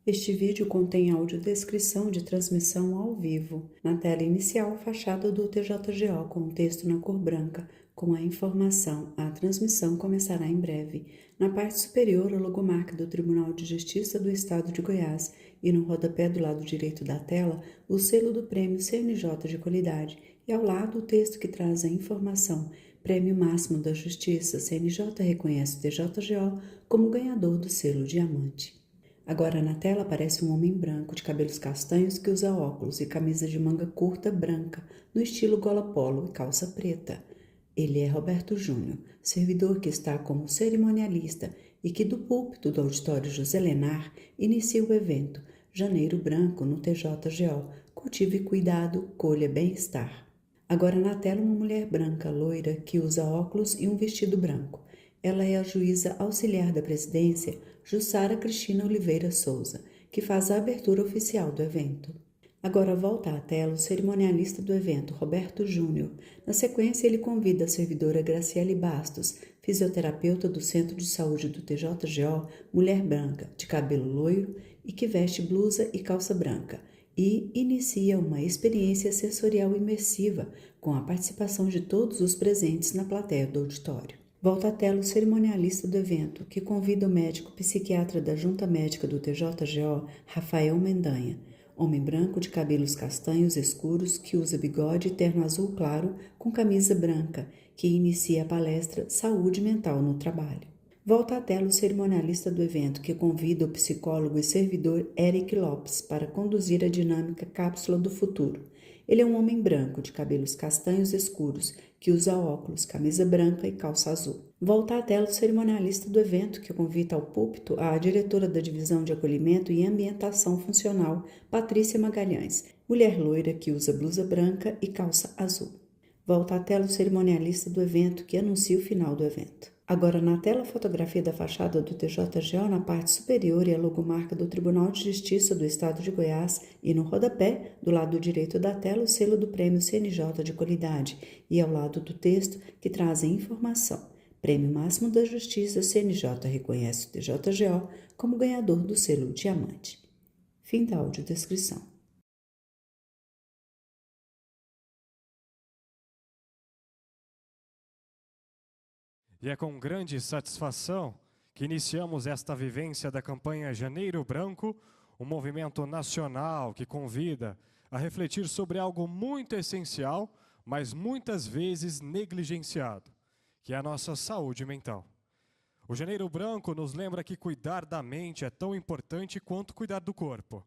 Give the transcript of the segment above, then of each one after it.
Este vídeo contém audiodescrição de transmissão ao vivo. Na tela inicial, fachada do TJGO com o texto na cor branca, com a informação: a transmissão começará em breve. Na parte superior, a logomarca do Tribunal de Justiça do Estado de Goiás e no rodapé do lado direito da tela, o selo do Prêmio CNJ de Qualidade e ao lado o texto que traz a informação: Prêmio Máximo da Justiça, CNJ reconhece o TJGO como ganhador do selo Diamante. Agora na tela aparece um homem branco de cabelos castanhos que usa óculos e camisa de manga curta branca, no estilo gola polo e calça preta. Ele é Roberto Júnior, servidor que está como cerimonialista e que do púlpito do auditório José Lenar inicia o evento Janeiro Branco no TJGO, cultive cuidado, colha bem-estar. Agora na tela uma mulher branca, loira, que usa óculos e um vestido branco. Ela é a juíza auxiliar da presidência, Jussara Cristina Oliveira Souza, que faz a abertura oficial do evento. Agora volta à tela o cerimonialista do evento, Roberto Júnior. Na sequência, ele convida a servidora Graciele Bastos, fisioterapeuta do Centro de Saúde do TJGO, mulher branca, de cabelo loiro e que veste blusa e calça branca, e inicia uma experiência sensorial imersiva com a participação de todos os presentes na plateia do auditório. Volta à tela o cerimonialista do evento, que convida o médico psiquiatra da Junta Médica do TJGO, Rafael Mendanha, homem branco de cabelos castanhos escuros que usa bigode e terno azul claro com camisa branca, que inicia a palestra Saúde Mental no Trabalho. Volta à tela o cerimonialista do evento, que convida o psicólogo e servidor Eric Lopes para conduzir a dinâmica Cápsula do Futuro. Ele é um homem branco, de cabelos castanhos escuros, que usa óculos, camisa branca e calça azul. Volta à tela o cerimonialista do evento, que convida ao púlpito a diretora da Divisão de Acolhimento e Ambientação Funcional, Patrícia Magalhães, mulher loira que usa blusa branca e calça azul. Volta à tela o cerimonialista do evento, que anuncia o final do evento. Agora na tela a fotografia da fachada do TJGO na parte superior e a logomarca do Tribunal de Justiça do Estado de Goiás e no rodapé, do lado direito da tela, o selo do Prêmio CNJ de Qualidade e ao lado do texto que traz a informação: Prêmio Máximo da Justiça, CNJ reconhece o TJGO como ganhador do selo Diamante. Fim da audiodescrição. E é com grande satisfação que iniciamos esta vivência da campanha Janeiro Branco, um movimento nacional que convida a refletir sobre algo muito essencial, mas muitas vezes negligenciado, que é a nossa saúde mental. O Janeiro Branco nos lembra que cuidar da mente é tão importante quanto cuidar do corpo.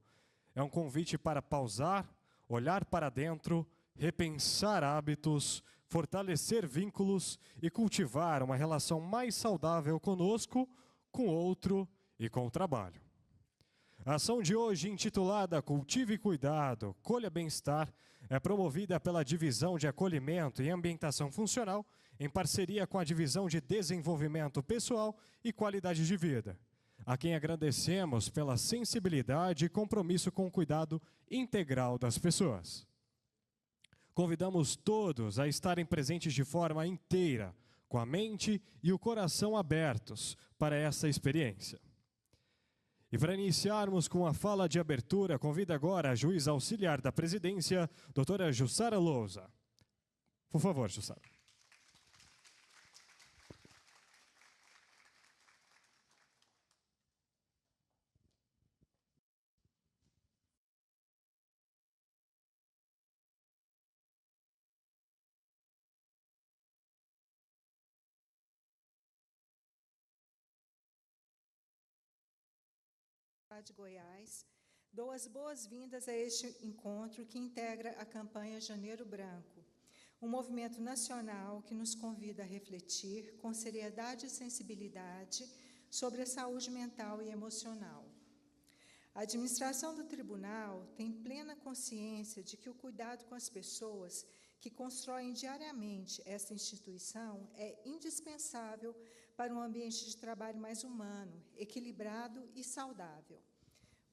É um convite para pausar, olhar para dentro, repensar hábitos, fortalecer vínculos e cultivar uma relação mais saudável conosco, com o outro e com o trabalho. A ação de hoje, intitulada Cultive Cuidado, Colha Bem-Estar, é promovida pela Divisão de Acolhimento e Ambientação Funcional, em parceria com a Divisão de Desenvolvimento Pessoal e Qualidade de Vida, a quem agradecemos pela sensibilidade e compromisso com o cuidado integral das pessoas. Convidamos todos a estarem presentes de forma inteira, com a mente e o coração abertos para essa experiência. E para iniciarmos com a fala de abertura, convido agora a juíza auxiliar da presidência, doutora Jussara Lousa. Por favor, Jussara. De Goiás, dou as boas-vindas a este encontro que integra a campanha Janeiro Branco, um movimento nacional que nos convida a refletir com seriedade e sensibilidade sobre a saúde mental e emocional. A administração do tribunal tem plena consciência de que o cuidado com as pessoas que constroem diariamente esta instituição é indispensável para um ambiente de trabalho mais humano, equilibrado e saudável.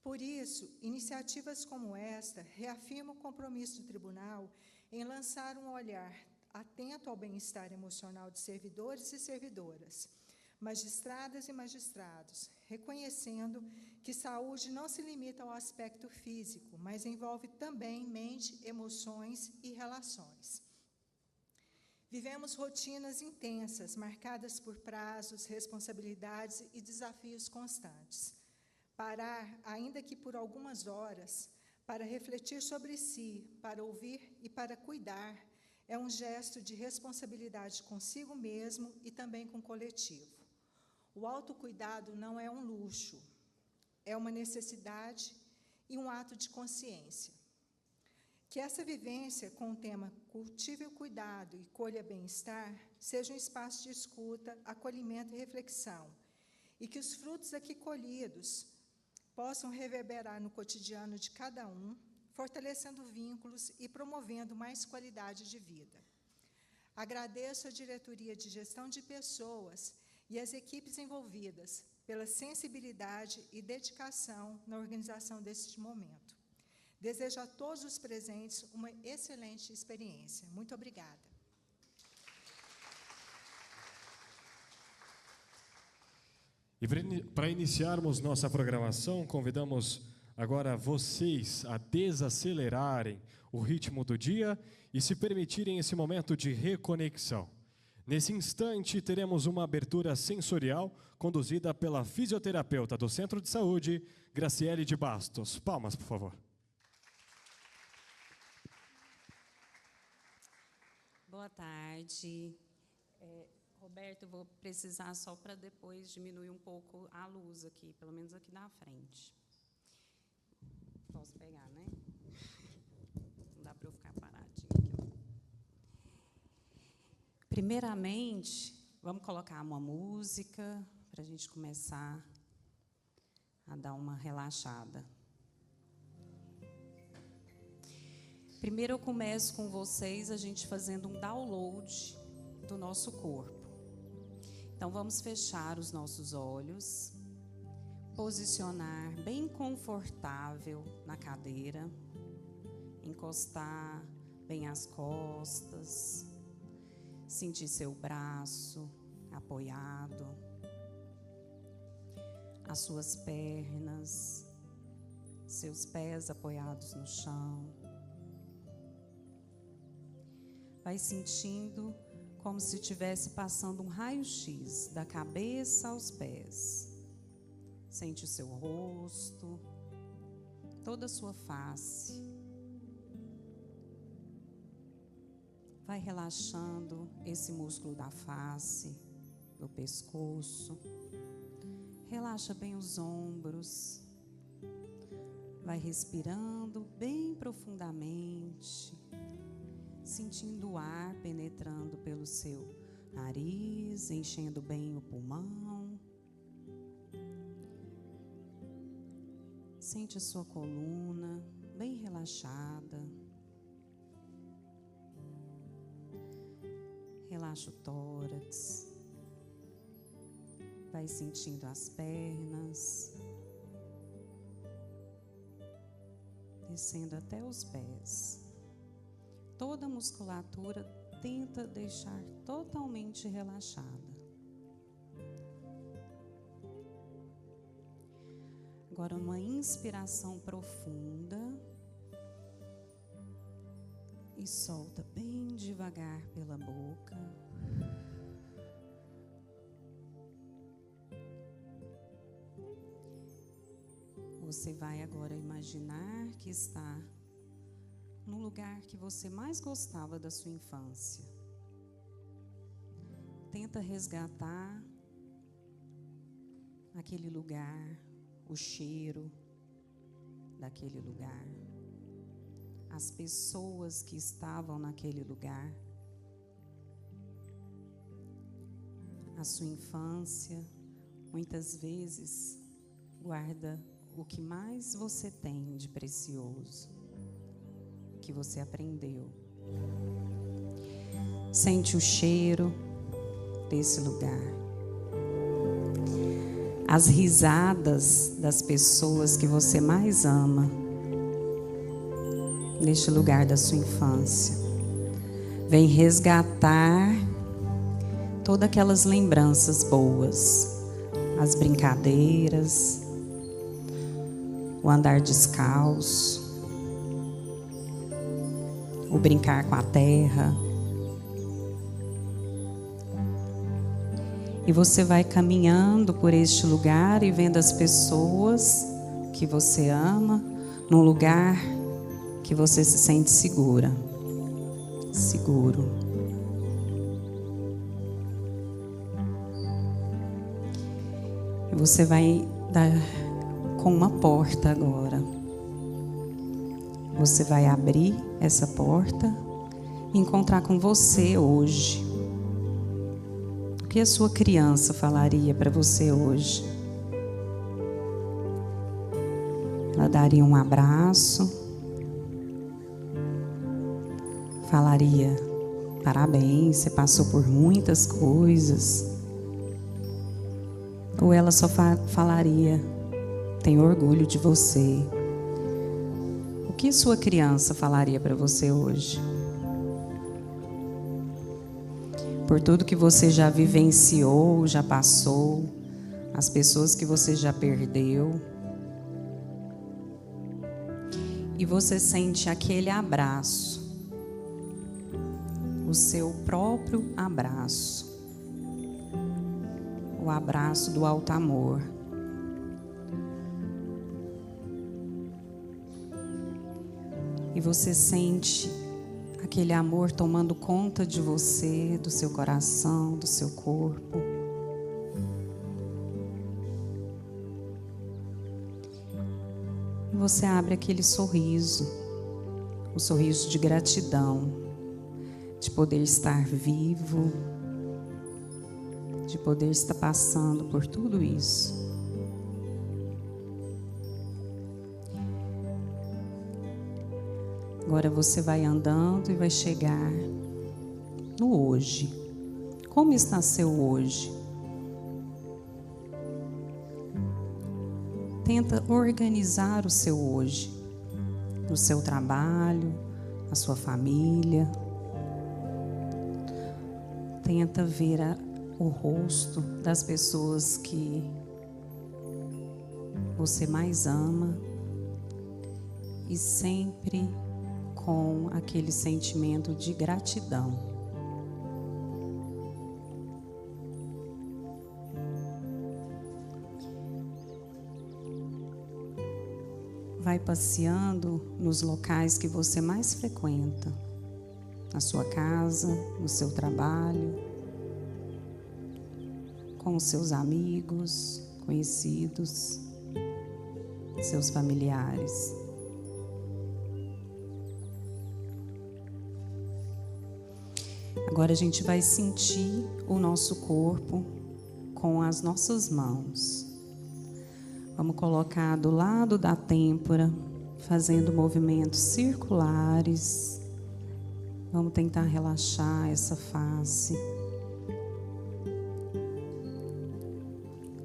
Por isso, iniciativas como esta reafirmam o compromisso do tribunal em lançar um olhar atento ao bem-estar emocional de servidores e servidoras, magistradas e magistrados, reconhecendo que saúde não se limita ao aspecto físico, mas envolve também mente, emoções e relações. Vivemos rotinas intensas, marcadas por prazos, responsabilidades e desafios constantes. Parar, ainda que por algumas horas, para refletir sobre si, para ouvir e para cuidar, é um gesto de responsabilidade consigo mesmo e também com o coletivo. O autocuidado não é um luxo, é uma necessidade e um ato de consciência. Que essa vivência com o tema Cultive o Cuidado e Colha Bem-Estar seja um espaço de escuta, acolhimento e reflexão, e que os frutos aqui colhidos possam reverberar no cotidiano de cada um, fortalecendo vínculos e promovendo mais qualidade de vida. Agradeço à Diretoria de Gestão de Pessoas e às equipes envolvidas pela sensibilidade e dedicação na organização deste momento. Desejo a todos os presentes uma excelente experiência. Muito obrigada. E para iniciarmos nossa programação, convidamos agora vocês a desacelerarem o ritmo do dia e se permitirem esse momento de reconexão. Nesse instante, teremos uma abertura sensorial conduzida pela fisioterapeuta do Centro de Saúde, Graciele de Bastos. Palmas, por favor. Boa tarde. Roberto, eu vou precisar só para depois diminuir um pouco a luz aqui, pelo menos aqui na frente. Posso pegar, né? Não dá para eu ficar paradinha aqui. Primeiramente, vamos colocar uma música para a gente começar a dar uma relaxada. Primeiro eu começo com vocês, a gente fazendo um download do nosso corpo. Então, vamos fechar os nossos olhos, posicionar bem confortável na cadeira, encostar bem as costas, sentir seu braço apoiado, as suas pernas, seus pés apoiados no chão. Vai sentindo como se estivesse passando um raio-x da cabeça aos pés. Sente o seu rosto, toda a sua face. Vai relaxando esse músculo da face, do pescoço. Relaxa bem os ombros. Vai respirando bem profundamente, sentindo o ar penetrando pelo seu nariz, enchendo bem o pulmão. Sente a sua coluna bem relaxada. Relaxa o tórax. Vai sentindo as pernas, descendo até os pés. Toda a musculatura tenta deixar totalmente relaxada. Agora uma inspiração profunda e solta bem devagar pela boca. Você vai agora imaginar que está no lugar que você mais gostava da sua infância. Tenta resgatar aquele lugar, o cheiro daquele lugar, as pessoas que estavam naquele lugar, a sua infância. Muitas vezes guarda o que mais você tem de precioso, que você aprendeu. Sente o cheiro desse lugar. As risadas das pessoas que você mais ama neste lugar da sua infância. Vem resgatar todas aquelas lembranças boas, as brincadeiras, o andar descalço, o brincar com a terra. E você vai caminhando por este lugar e vendo as pessoas que você ama num lugar que você se sente segura, seguro. E você vai dar com uma porta agora. Você vai abrir essa porta e encontrar com você hoje. O que a sua criança falaria para você hoje? Ela daria um abraço, falaria: parabéns, você passou por muitas coisas. Ou ela só falaria: tenho orgulho de você. O que sua criança falaria para você hoje? Por tudo que você já vivenciou, já passou, as pessoas que você já perdeu. E você sente aquele abraço, o seu próprio abraço, o abraço do alto amor. E você sente aquele amor tomando conta de você, do seu coração, do seu corpo. E você abre aquele sorriso, um sorriso de gratidão, de poder estar vivo, de poder estar passando por tudo isso. Agora você vai andando e vai chegar no hoje. Como está seu hoje? Tenta organizar o seu hoje, no seu trabalho, a sua família. Tenta ver o rosto das pessoas que você mais ama e sempre com aquele sentimento de gratidão. Vai passeando nos locais que você mais frequenta, na sua casa, no seu trabalho, com os seus amigos, conhecidos, seus familiares. Agora a gente vai sentir o nosso corpo com as nossas mãos. Vamos colocar do lado da têmpora, fazendo movimentos circulares. Vamos tentar relaxar essa face.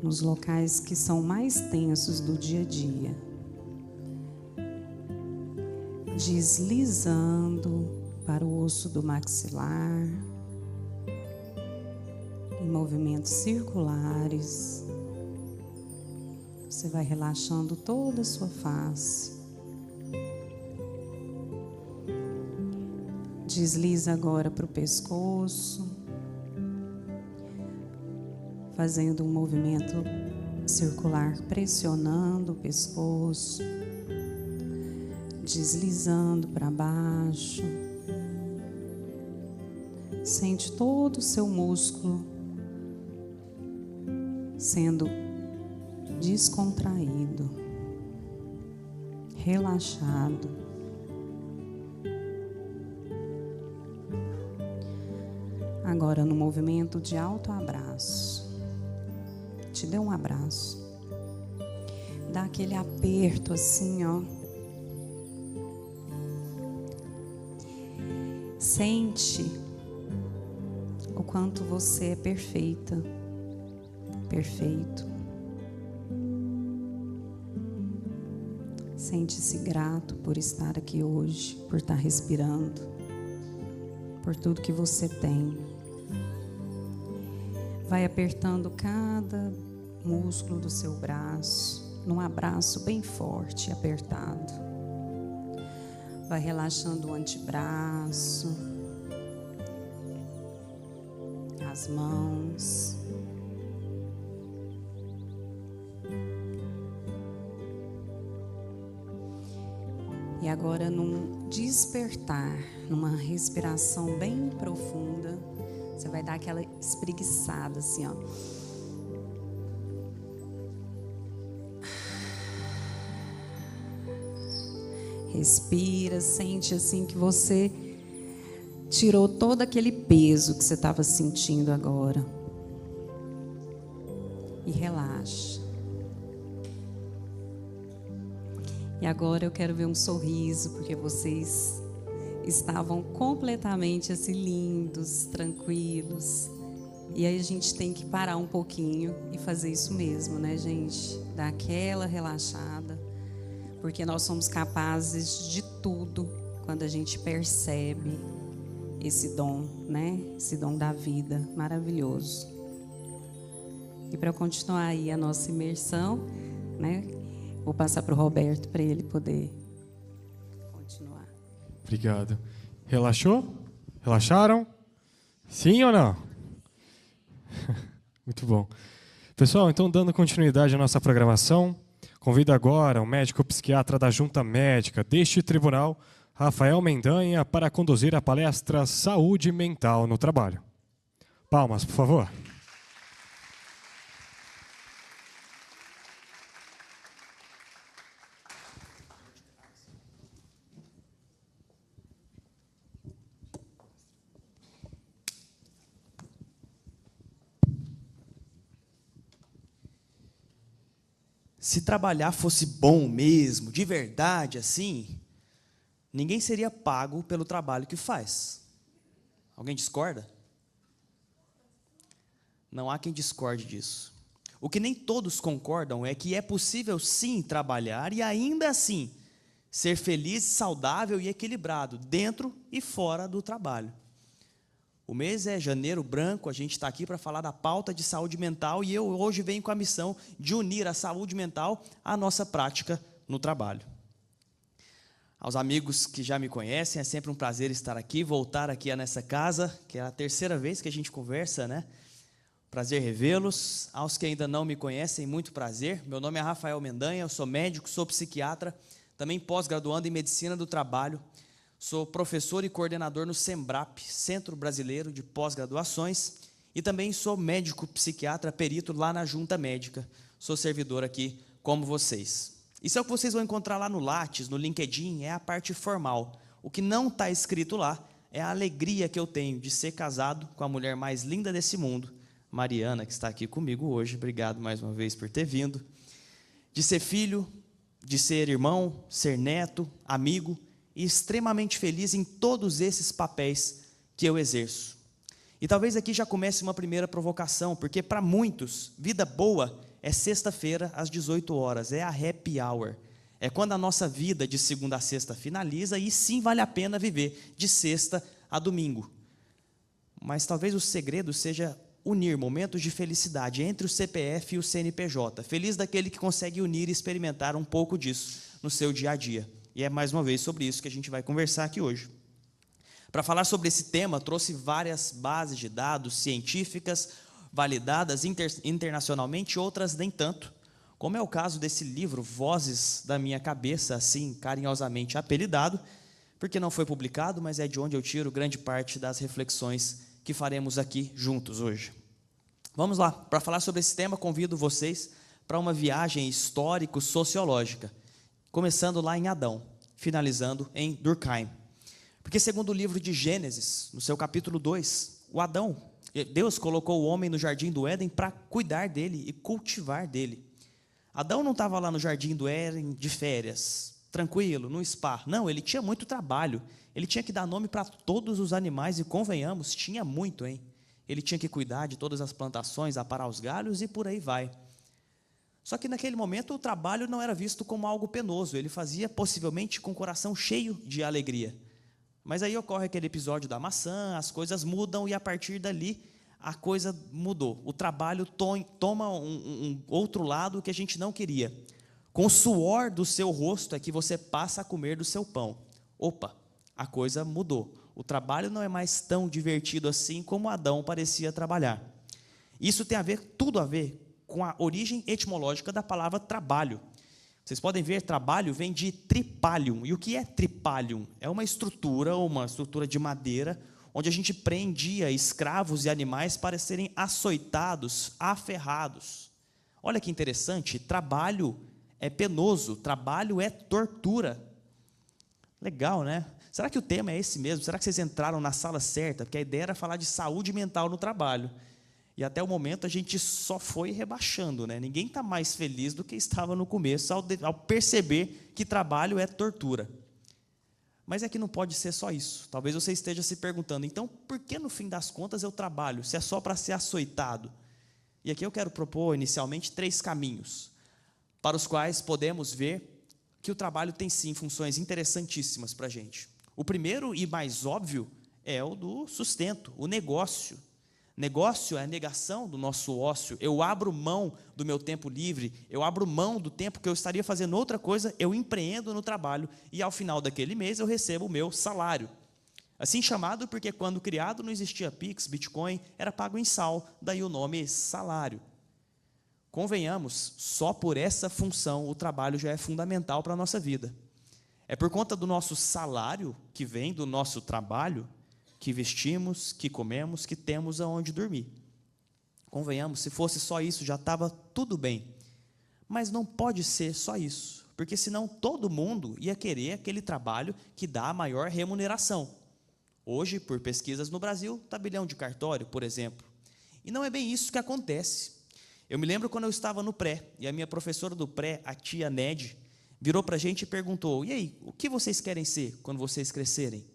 Nos locais que são mais tensos do dia a dia. Deslizando para o osso do maxilar, em movimentos circulares. Você vai relaxando toda a sua face. Desliza agora para o pescoço, fazendo um movimento circular, pressionando o pescoço, deslizando para baixo. Sente todo o seu músculo sendo descontraído, relaxado. Agora no movimento de alto abraço. Te dê um abraço. Dá aquele aperto assim, ó. Sente o quanto você é perfeita, perfeito. Sente-se grato por estar aqui hoje, por estar respirando, por tudo que você tem. Vai apertando cada músculo do seu braço, num abraço bem forte e apertado. Vai relaxando o antebraço, as mãos. E agora, num despertar, numa respiração bem profunda, você vai dar aquela espreguiçada assim, ó. Respira, sente assim que você tirou todo aquele peso que você estava sentindo agora. E relaxa. E agora eu quero ver um sorriso, porque vocês estavam completamente assim lindos, tranquilos. E aí a gente tem que parar um pouquinho e fazer isso mesmo, né, gente? Dar aquela relaxada, porque nós somos capazes de tudo quando a gente percebe esse dom, né? Esse dom da vida maravilhoso. E para continuar aí a nossa imersão, né? Vou passar para o Roberto para ele poder continuar. Obrigado. Relaxou? Relaxaram? Sim ou não? Muito bom. Pessoal, então dando continuidade à nossa programação, convido agora o médico psiquiatra da Junta Médica deste tribunal, Rafael Mendanha, para conduzir a palestra Saúde Mental no Trabalho. Palmas, por favor. Se trabalhar fosse bom mesmo, de verdade, assim, ninguém seria pago pelo trabalho que faz. Alguém discorda? Não há quem discorde disso. O que nem todos concordam é que é possível sim trabalhar e ainda assim ser feliz, saudável e equilibrado, dentro e fora do trabalho. O mês é Janeiro Branco, a gente está aqui para falar da pauta de saúde mental e eu hoje venho com a missão de unir a saúde mental à nossa prática no trabalho. Aos amigos que já me conhecem, é sempre um prazer estar aqui, voltar aqui nessa casa, que é a terceira vez que a gente conversa, né? Prazer revê-los. Aos que ainda não me conhecem, muito prazer. Meu nome é Rafael Mendanha, eu sou médico, sou psiquiatra, também pós-graduando em Medicina do Trabalho. Sou professor e coordenador no SEMBRAP, Centro Brasileiro de Pós-Graduações, e também sou médico psiquiatra, perito lá na Junta Médica. Sou servidor aqui como vocês. Isso é o que vocês vão encontrar lá no Lattes, no LinkedIn, é a parte formal. O que não está escrito lá é a alegria que eu tenho de ser casado com a mulher mais linda desse mundo, Mariana, que está aqui comigo hoje. Obrigado mais uma vez por ter vindo. De ser filho, de ser irmão, ser neto, amigo, e extremamente feliz em todos esses papéis que eu exerço. E talvez aqui já comece uma primeira provocação, porque para muitos, vida boa é sexta-feira às 18 horas, é a happy hour. É quando a nossa vida de segunda a sexta finaliza e sim vale a pena viver de sexta a domingo. Mas talvez o segredo seja unir momentos de felicidade entre o CPF e o CNPJ. Feliz daquele que consegue unir e experimentar um pouco disso no seu dia a dia. E é mais uma vez sobre isso que a gente vai conversar aqui hoje. Para falar sobre esse tema, trouxe várias bases de dados científicas, validadas internacionalmente, outras nem tanto, como é o caso desse livro, Vozes da Minha Cabeça, assim carinhosamente apelidado, porque não foi publicado, mas é de onde eu tiro grande parte das reflexões que faremos aqui juntos hoje. Vamos lá, para falar sobre esse tema, convido vocês para uma viagem histórico-sociológica, começando lá em Adão, finalizando em Durkheim. Porque segundo o livro de Gênesis, no seu capítulo 2, Deus colocou o homem no jardim do Éden para cuidar dele e cultivar dele. Adão não estava lá no jardim do Éden de férias, tranquilo, no spa. Não, ele tinha muito trabalho. Ele tinha que dar nome para todos os animais e, convenhamos, tinha muito, hein? Ele tinha que cuidar de todas as plantações, aparar os galhos e por aí vai. Só que naquele momento o trabalho não era visto como algo penoso, ele fazia possivelmente com o coração cheio de alegria. Mas aí ocorre aquele episódio da maçã, as coisas mudam e a partir dali a coisa mudou. O trabalho toma um outro lado que a gente não queria. Com o suor do seu rosto é que você passa a comer do seu pão. Opa, a coisa mudou. O trabalho não é mais tão divertido assim como Adão parecia trabalhar. Isso tem tudo a ver com a origem etimológica da palavra trabalho. Vocês podem ver, trabalho vem de tripalium. E o que é tripalium? É uma estrutura de madeira, onde a gente prendia escravos e animais para serem açoitados, aferrados. Olha que interessante, trabalho é penoso, trabalho é tortura. Legal, né? Será que o tema é esse mesmo? Será que vocês entraram na sala certa? Porque a ideia era falar de saúde mental no trabalho. E até o momento a gente só foi rebaixando, né? Ninguém está mais feliz do que estava no começo, ao perceber que trabalho é tortura. Mas é que não pode ser só isso. Talvez você esteja se perguntando, então, por que no fim das contas eu trabalho, se é só para ser açoitado? E aqui eu quero propor, inicialmente, 3 caminhos, para os quais podemos ver que o trabalho tem, sim, funções interessantíssimas para a gente. O primeiro e mais óbvio é o do sustento, o negócio. Negócio é a negação do nosso ócio. Eu abro mão do meu tempo livre, eu abro mão do tempo que eu estaria fazendo outra coisa, eu empreendo no trabalho e ao final daquele mês eu recebo o meu salário. Assim chamado porque quando criado não existia Pix, Bitcoin, era pago em sal, daí o nome salário. Convenhamos, só por essa função o trabalho já é fundamental para a nossa vida. É por conta do nosso salário, que vem do nosso trabalho, que vestimos, que comemos, que temos aonde dormir. Convenhamos, se fosse só isso, já estava tudo bem. Mas não pode ser só isso, porque senão todo mundo ia querer aquele trabalho que dá a maior remuneração. Hoje, por pesquisas no Brasil, tabelião de cartório, por exemplo. E não é bem isso que acontece. Eu me lembro quando eu estava no pré, e a minha professora do pré, a tia Ned, virou para a gente e perguntou, e aí, o que vocês querem ser quando vocês crescerem?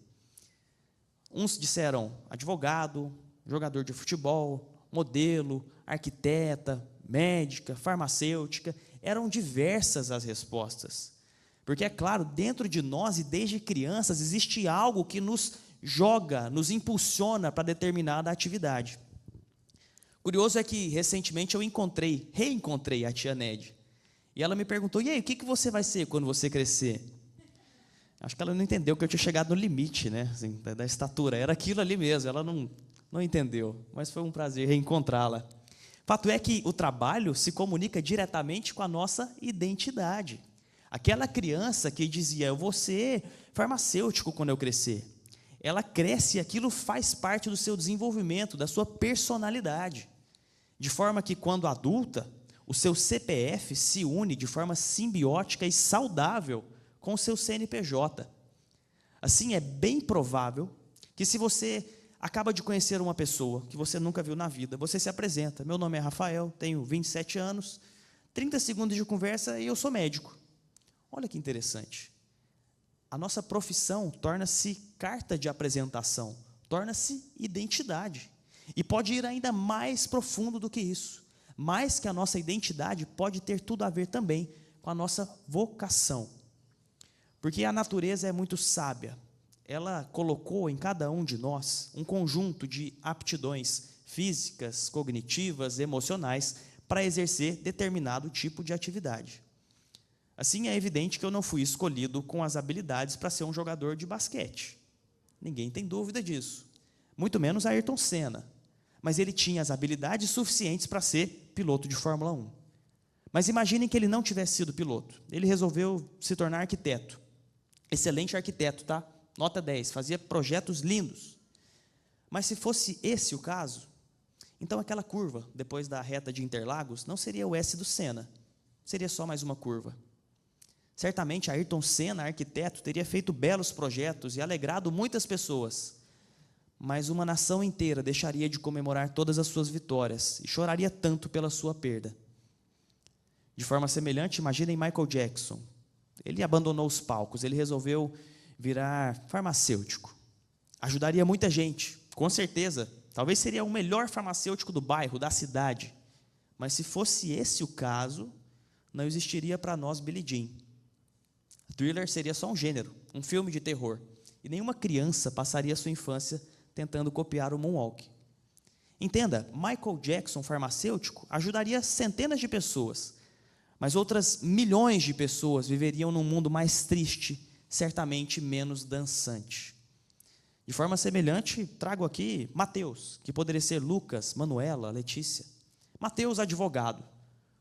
Uns disseram advogado, jogador de futebol, modelo, arquiteta, médica, farmacêutica. Eram diversas as respostas. Porque, é claro, dentro de nós e desde crianças existe algo que nos joga, nos impulsiona para determinada atividade. Curioso é que, recentemente, eu reencontrei a tia Ned. E ela me perguntou, e aí, o que você vai ser quando você crescer? Acho que ela não entendeu que eu tinha chegado no limite, né, assim, da estatura. Era aquilo ali mesmo, ela não entendeu. Mas foi um prazer reencontrá-la. Fato é que o trabalho se comunica diretamente com a nossa identidade. Aquela criança que dizia, eu vou ser farmacêutico quando eu crescer. Ela cresce e aquilo faz parte do seu desenvolvimento, da sua personalidade. De forma que, quando adulta, o seu CPF se une de forma simbiótica e saudável com o seu CNPJ. Assim, é bem provável que, se você acaba de conhecer uma pessoa que você nunca viu na vida, você se apresenta, meu nome é Rafael, tenho 27 anos, 30 segundos de conversa e eu sou médico. Olha que interessante. A nossa profissão torna-se carta de apresentação, torna-se identidade. E pode ir ainda mais profundo do que isso. Mais que a nossa identidade pode ter tudo a ver também com a nossa vocação. Porque a natureza é muito sábia. Ela colocou em cada um de nós um conjunto de aptidões físicas, cognitivas, emocionais, para exercer determinado tipo de atividade. Assim, é evidente que eu não fui escolhido com as habilidades para ser um jogador de basquete. Ninguém tem dúvida disso. Muito menos Ayrton Senna. Mas ele tinha as habilidades suficientes para ser piloto de Fórmula 1. Mas imaginem que ele não tivesse sido piloto. Ele resolveu se tornar arquiteto. Excelente arquiteto, tá? Nota 10, fazia projetos lindos. Mas se fosse esse o caso, então aquela curva, depois da reta de Interlagos, não seria o S do Senna, seria só mais uma curva. Certamente Ayrton Senna, arquiteto, teria feito belos projetos e alegrado muitas pessoas, mas uma nação inteira deixaria de comemorar todas as suas vitórias e choraria tanto pela sua perda. De forma semelhante, imaginem Michael Jackson. Ele abandonou os palcos, ele resolveu virar farmacêutico. Ajudaria muita gente, com certeza. Talvez seria o melhor farmacêutico do bairro, da cidade. Mas se fosse esse o caso, não existiria para nós Billie Jean. Thriller seria só um gênero, um filme de terror. E nenhuma criança passaria sua infância tentando copiar o Moonwalk. Entenda, Michael Jackson, farmacêutico, ajudaria centenas de pessoas, mas outras milhões de pessoas viveriam num mundo mais triste, certamente menos dançante. De forma semelhante, trago aqui Mateus, que poderia ser Lucas, Manuela, Letícia. Mateus, advogado.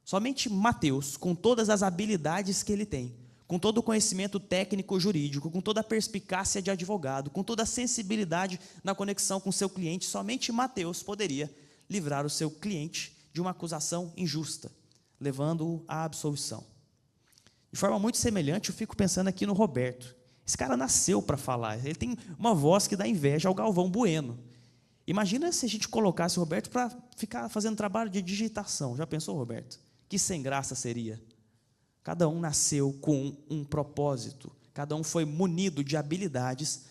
Somente Mateus, com todas as habilidades que ele tem, com todo o conhecimento técnico jurídico, com toda a perspicácia de advogado, com toda a sensibilidade na conexão com o seu cliente, somente Mateus poderia livrar o seu cliente de uma acusação injusta, levando-o à absolvição. De forma muito semelhante, eu fico pensando aqui no Roberto. Esse cara nasceu para falar, ele tem uma voz que dá inveja ao Galvão Bueno. Imagina se a gente colocasse o Roberto para ficar fazendo trabalho de digitação. Já pensou, Roberto? Que sem graça seria. Cada um nasceu com um propósito, cada um foi munido de habilidades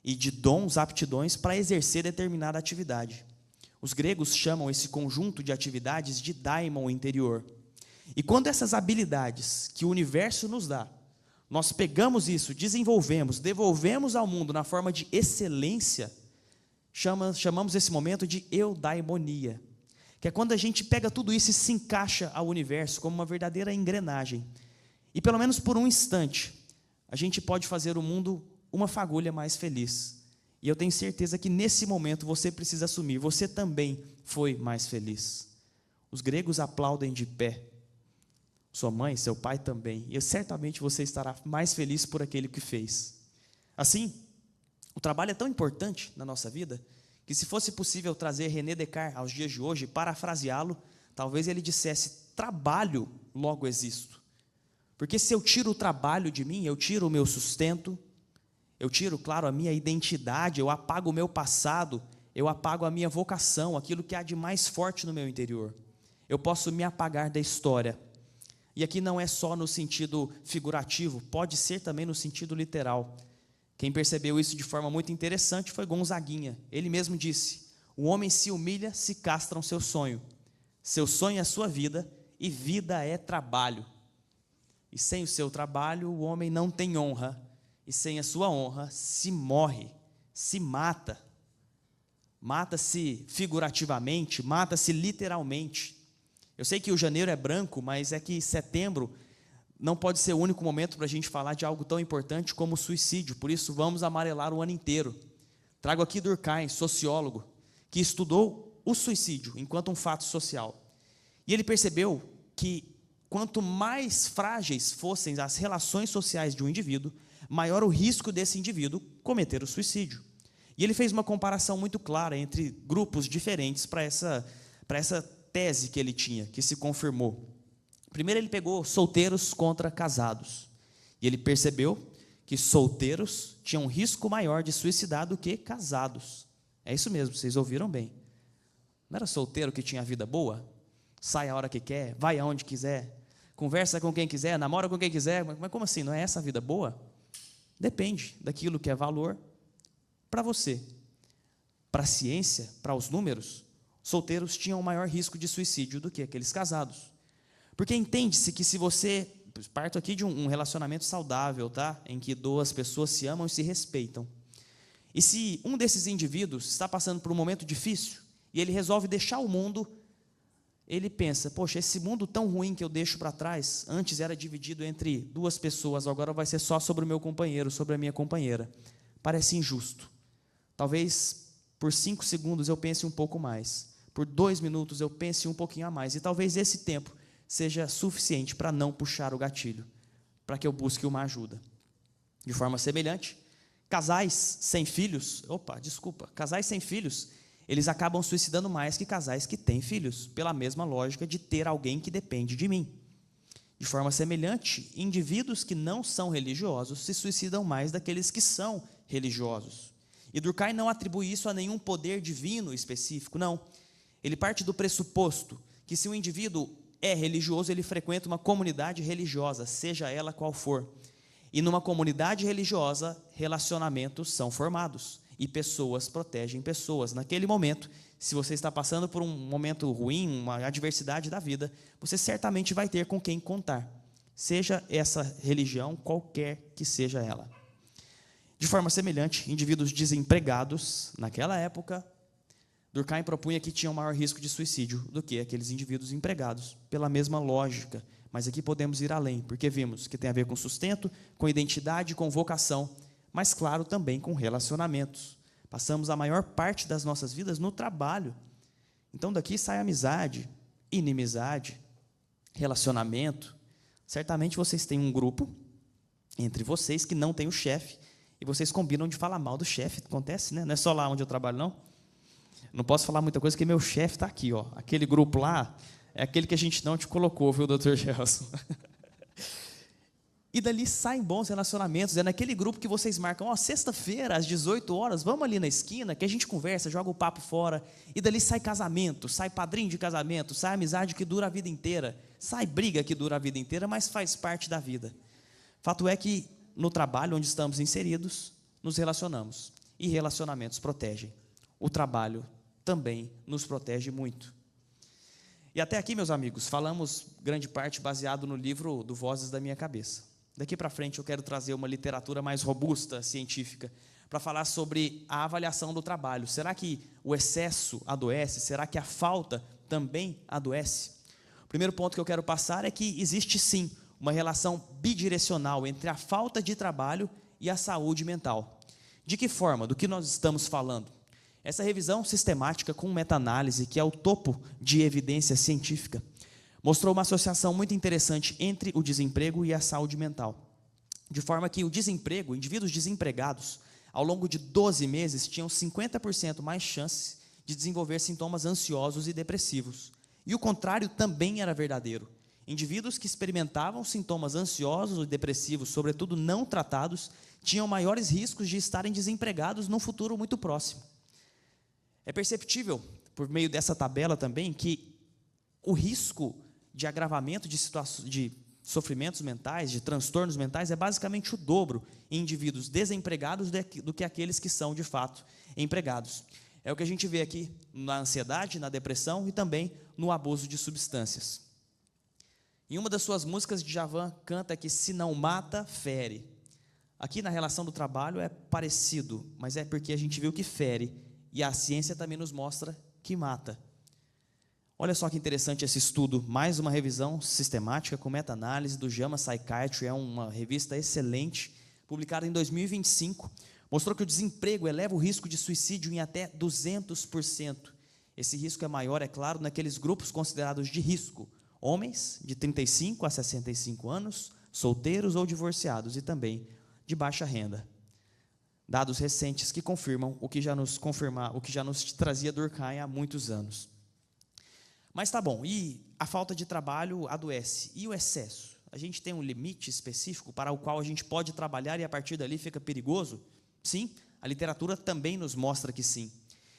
e de dons, aptidões para exercer determinada atividade. Os gregos chamam esse conjunto de atividades de daimon interior. E quando essas habilidades que o universo nos dá, nós pegamos isso, desenvolvemos, devolvemos ao mundo na forma de excelência, chamamos esse momento de eudaimonia, que é quando a gente pega tudo isso e se encaixa ao universo como uma verdadeira engrenagem. E pelo menos por um instante, a gente pode fazer o mundo uma fagulha mais feliz. E eu tenho certeza que nesse momento você precisa assumir, você também foi mais feliz. Os gregos aplaudem de pé. Sua mãe, seu pai também. E certamente você estará mais feliz por aquele que fez. Assim, o trabalho é tão importante na nossa vida, que se fosse possível trazer René Descartes aos dias de hoje, parafraseá-lo, talvez ele dissesse: trabalho, logo existo. Porque se eu tiro o trabalho de mim, eu tiro o meu sustento, eu tiro, claro, a minha identidade, eu apago o meu passado, eu apago a minha vocação, aquilo que há de mais forte no meu interior. Eu posso me apagar da história. E aqui não é só no sentido figurativo, pode ser também no sentido literal. Quem percebeu isso de forma muito interessante foi Gonzaguinha. Ele mesmo disse: o homem se humilha, se castra o seu sonho. Seu sonho é a sua vida, e vida é trabalho. E sem o seu trabalho, o homem não tem honra. E sem a sua honra, se morre, se mata. Mata-se figurativamente, mata-se literalmente. Eu sei que o janeiro é branco, mas é que setembro não pode ser o único momento para a gente falar de algo tão importante como o suicídio. Por isso, vamos amarelar o ano inteiro. Trago aqui Durkheim, sociólogo, que estudou o suicídio enquanto um fato social. E ele percebeu que quanto mais frágeis fossem as relações sociais de um indivíduo, maior o risco desse indivíduo cometer o suicídio. E ele fez uma comparação muito clara entre grupos diferentes para essa tese que ele tinha, que se confirmou. Primeiro ele pegou solteiros contra casados. E ele percebeu que solteiros tinham um risco maior de suicidar do que casados. É isso mesmo, vocês ouviram bem. Não era solteiro que tinha a vida boa? Sai a hora que quer, vai aonde quiser, conversa com quem quiser, namora com quem quiser. Mas como assim? Não é essa a vida boa? Depende daquilo que é valor para você. Para a ciência, para os números, solteiros tinham um maior risco de suicídio do que aqueles casados. Porque entende-se que se você... Parto aqui de um relacionamento saudável, tá? Em que duas pessoas se amam e se respeitam. E se um desses indivíduos está passando por um momento difícil e ele resolve deixar o mundo, ele pensa: poxa, esse mundo tão ruim que eu deixo para trás, antes era dividido entre duas pessoas, agora vai ser só sobre o meu companheiro, sobre a minha companheira. Parece injusto. Talvez por 5 segundos eu pense um pouco mais, por 2 minutos eu pense um pouquinho a mais, e talvez esse tempo seja suficiente para não puxar o gatilho, para que eu busque uma ajuda. De forma semelhante, casais sem filhos, eles acabam suicidando mais que casais que têm filhos, pela mesma lógica de ter alguém que depende de mim. De forma semelhante, indivíduos que não são religiosos se suicidam mais daqueles que são religiosos. E Durkheim não atribui isso a nenhum poder divino específico, não. Ele parte do pressuposto que se um indivíduo é religioso, ele frequenta uma comunidade religiosa, seja ela qual for. E numa comunidade religiosa, relacionamentos são formados. E pessoas protegem pessoas. Naquele momento, se você está passando por um momento ruim, uma adversidade da vida, você certamente vai ter com quem contar. Seja essa religião, qualquer que seja ela. De forma semelhante, indivíduos desempregados, naquela época, Durkheim propunha que tinham maior risco de suicídio do que aqueles indivíduos empregados, pela mesma lógica. Mas aqui podemos ir além, porque vimos que tem a ver com sustento, com identidade, com vocação, mas, claro, também com relacionamentos. Passamos a maior parte das nossas vidas no trabalho. Então, daqui sai amizade, inimizade, relacionamento. Certamente vocês têm um grupo entre vocês que não tem o chefe, e vocês combinam de falar mal do chefe. Acontece, né? Não é só lá onde eu trabalho, não. Não posso falar muita coisa, porque meu chefe está aqui, ó. Aquele grupo lá é aquele que a gente não te colocou, viu, Dr. Gelson? E dali saem bons relacionamentos. É naquele grupo que vocês marcam, ó, sexta-feira, às 18 horas, vamos ali na esquina, que a gente conversa, joga o papo fora. E dali sai casamento, sai padrinho de casamento, sai amizade que dura a vida inteira, sai briga que dura a vida inteira, mas faz parte da vida. Fato é que no trabalho onde estamos inseridos, nos relacionamos. E relacionamentos protegem. O trabalho também nos protege muito. E até aqui, meus amigos, falamos grande parte baseado no livro do Vozes da Minha Cabeça. Daqui para frente eu quero trazer uma literatura mais robusta, científica, para falar sobre a avaliação do trabalho. Será que o excesso adoece? Será que a falta também adoece? O primeiro ponto que eu quero passar é que existe sim uma relação bidirecional entre a falta de trabalho e a saúde mental. De que forma? Do que nós estamos falando? Essa revisão sistemática com meta-análise, que é o topo de evidência científica, mostrou uma associação muito interessante entre o desemprego e a saúde mental. De forma que o desemprego, indivíduos desempregados, ao longo de 12 meses, tinham 50% mais chances de desenvolver sintomas ansiosos e depressivos. E o contrário também era verdadeiro. Indivíduos que experimentavam sintomas ansiosos e depressivos, sobretudo não tratados, tinham maiores riscos de estarem desempregados num futuro muito próximo. É perceptível, por meio dessa tabela também, que o risco de agravamento de sofrimentos mentais, de transtornos mentais, é basicamente o dobro em indivíduos desempregados do que aqueles que são, de fato, empregados. É o que a gente vê aqui na ansiedade, na depressão e também no abuso de substâncias. Em uma das suas músicas, Djavan canta que se não mata, fere. Aqui na relação do trabalho é parecido, mas é porque a gente viu que fere. E a ciência também nos mostra que mata. Olha só que interessante esse estudo, mais uma revisão sistemática com meta-análise do JAMA Psychiatry, é uma revista excelente, publicada em 2025, mostrou que o desemprego eleva o risco de suicídio em até 200%. Esse risco é maior, é claro, naqueles grupos considerados de risco, homens de 35 a 65 anos, solteiros ou divorciados e também de baixa renda. Dados recentes que confirmam o que já nos trazia Durkheim há muitos anos. Mas tá bom, e a falta de trabalho adoece. E o excesso? A gente tem um limite específico para o qual a gente pode trabalhar e a partir dali fica perigoso? Sim, a literatura também nos mostra que sim.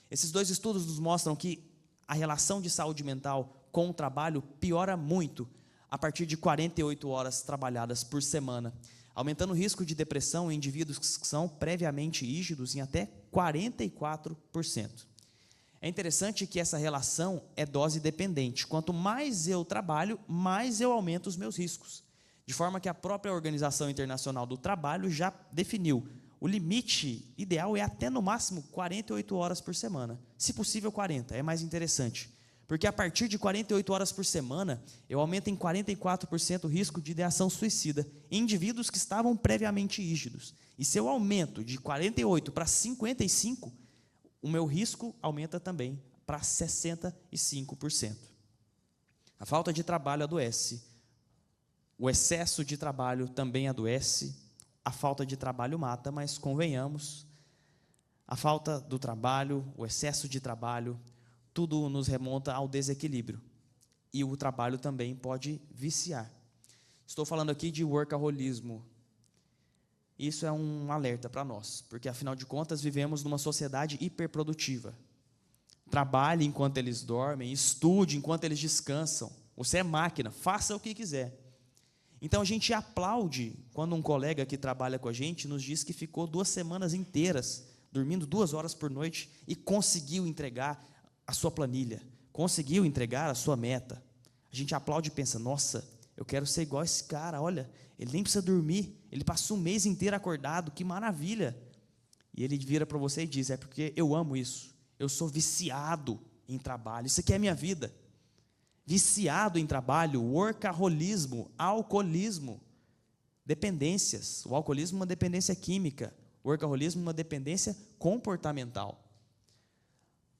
Esses dois estudos nos mostram que a relação de saúde mental com o trabalho piora muito a partir de 48 horas trabalhadas por semana, aumentando o risco de depressão em indivíduos que são previamente rígidos em até 44%. É interessante que essa relação é dose dependente. Quanto mais eu trabalho, mais eu aumento os meus riscos. De forma que a própria Organização Internacional do Trabalho já definiu. O limite ideal é até no máximo 48 horas por semana. Se possível 40, é mais interessante. Porque a partir de 48 horas por semana, eu aumento em 44% o risco de ideação suicida em indivíduos que estavam previamente rígidos. E se eu aumento de 48 para 55, o meu risco aumenta também para 65%. A falta de trabalho adoece. O excesso de trabalho também adoece. A falta de trabalho mata, mas convenhamos, a falta do trabalho, o excesso de trabalho, tudo nos remonta ao desequilíbrio. E o trabalho também pode viciar. Estou falando aqui de workaholismo. Isso é um alerta para nós, porque, afinal de contas, vivemos numa sociedade hiperprodutiva. Trabalhe enquanto eles dormem, estude enquanto eles descansam. Você é máquina, faça o que quiser. Então, a gente aplaude quando um colega que trabalha com a gente nos diz que ficou 2 semanas inteiras, dormindo 2 horas por noite, e conseguiu entregar a sua planilha, conseguiu entregar a sua meta. A gente aplaude e pensa, nossa, eu quero ser igual a esse cara, olha, ele nem precisa dormir, ele passou 1 mês inteiro acordado, que maravilha. E ele vira para você e diz, é porque eu amo isso, Eu sou viciado em trabalho. Isso aqui é a minha vida. Viciado em trabalho, workaholismo, alcoolismo, dependências. O alcoolismo é uma dependência química. O workaholismo é uma dependência comportamental.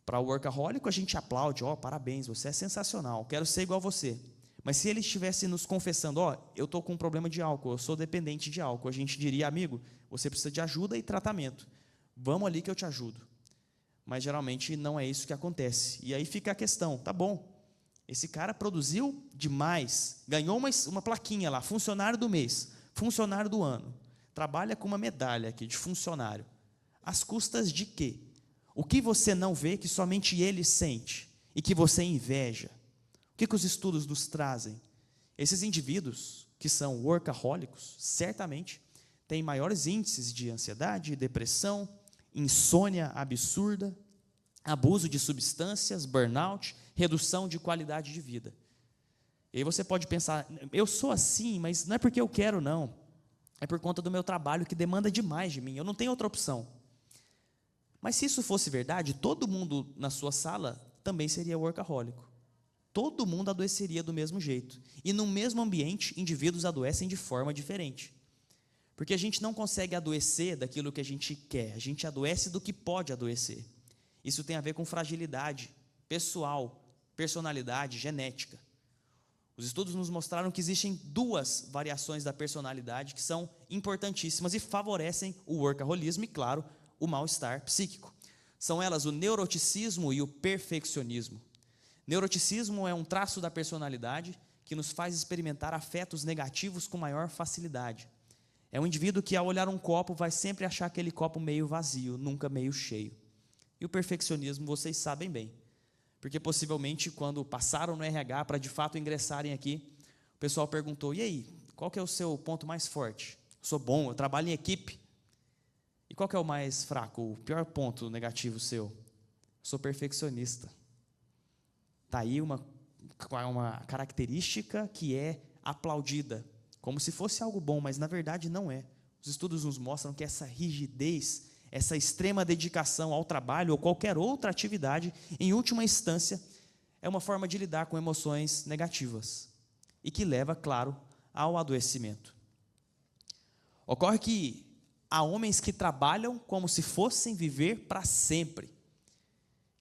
Para o workaholic, a gente aplaude, parabéns, você é sensacional, quero ser igual a você. Mas se ele estivesse nos confessando, eu estou com um problema de álcool, eu sou dependente de álcool, a gente diria, amigo, você precisa de ajuda e tratamento. Vamos ali que eu te ajudo. Mas geralmente não é isso que acontece. E aí fica a questão, tá bom, esse cara produziu demais, ganhou uma plaquinha lá, funcionário do mês, funcionário do ano, trabalha com uma medalha aqui de funcionário. Às custas de quê? O que você não vê que somente ele sente e que você inveja? O que os estudos nos trazem? Esses indivíduos que são workahólicos, certamente, têm maiores índices de ansiedade, depressão, insônia absurda, abuso de substâncias, burnout, redução de qualidade de vida. E aí você pode pensar, eu sou assim, mas não é porque eu quero, não. É por conta do meu trabalho que demanda demais de mim, eu não tenho outra opção. Mas se isso fosse verdade, todo mundo na sua sala também seria workahólico. Todo mundo adoeceria do mesmo jeito. E no mesmo ambiente, indivíduos adoecem de forma diferente. Porque a gente não consegue adoecer daquilo que a gente quer, a gente adoece do que pode adoecer. Isso tem a ver com fragilidade pessoal, personalidade, genética. Os estudos nos mostraram que existem duas variações da personalidade que são importantíssimas e favorecem o workaholismo e, claro, o mal-estar psíquico. São elas o neuroticismo e o perfeccionismo. Neuroticismo é um traço da personalidade que nos faz experimentar afetos negativos com maior facilidade. É um indivíduo que, ao olhar um copo, vai sempre achar aquele copo meio vazio, nunca meio cheio. E o perfeccionismo, vocês sabem bem, porque possivelmente, quando passaram no RH para de fato ingressarem aqui, o pessoal perguntou, e aí, qual que é o seu ponto mais forte? Eu sou bom, eu trabalho em equipe. E qual que é o mais fraco, o pior ponto negativo seu? Eu sou perfeccionista. Está aí uma característica que é aplaudida, como se fosse algo bom, mas na verdade não é. Os estudos nos mostram que essa rigidez, essa extrema dedicação ao trabalho ou qualquer outra atividade, em última instância, é uma forma de lidar com emoções negativas e que leva, claro, ao adoecimento. Ocorre que há homens que trabalham como se fossem viver para sempre.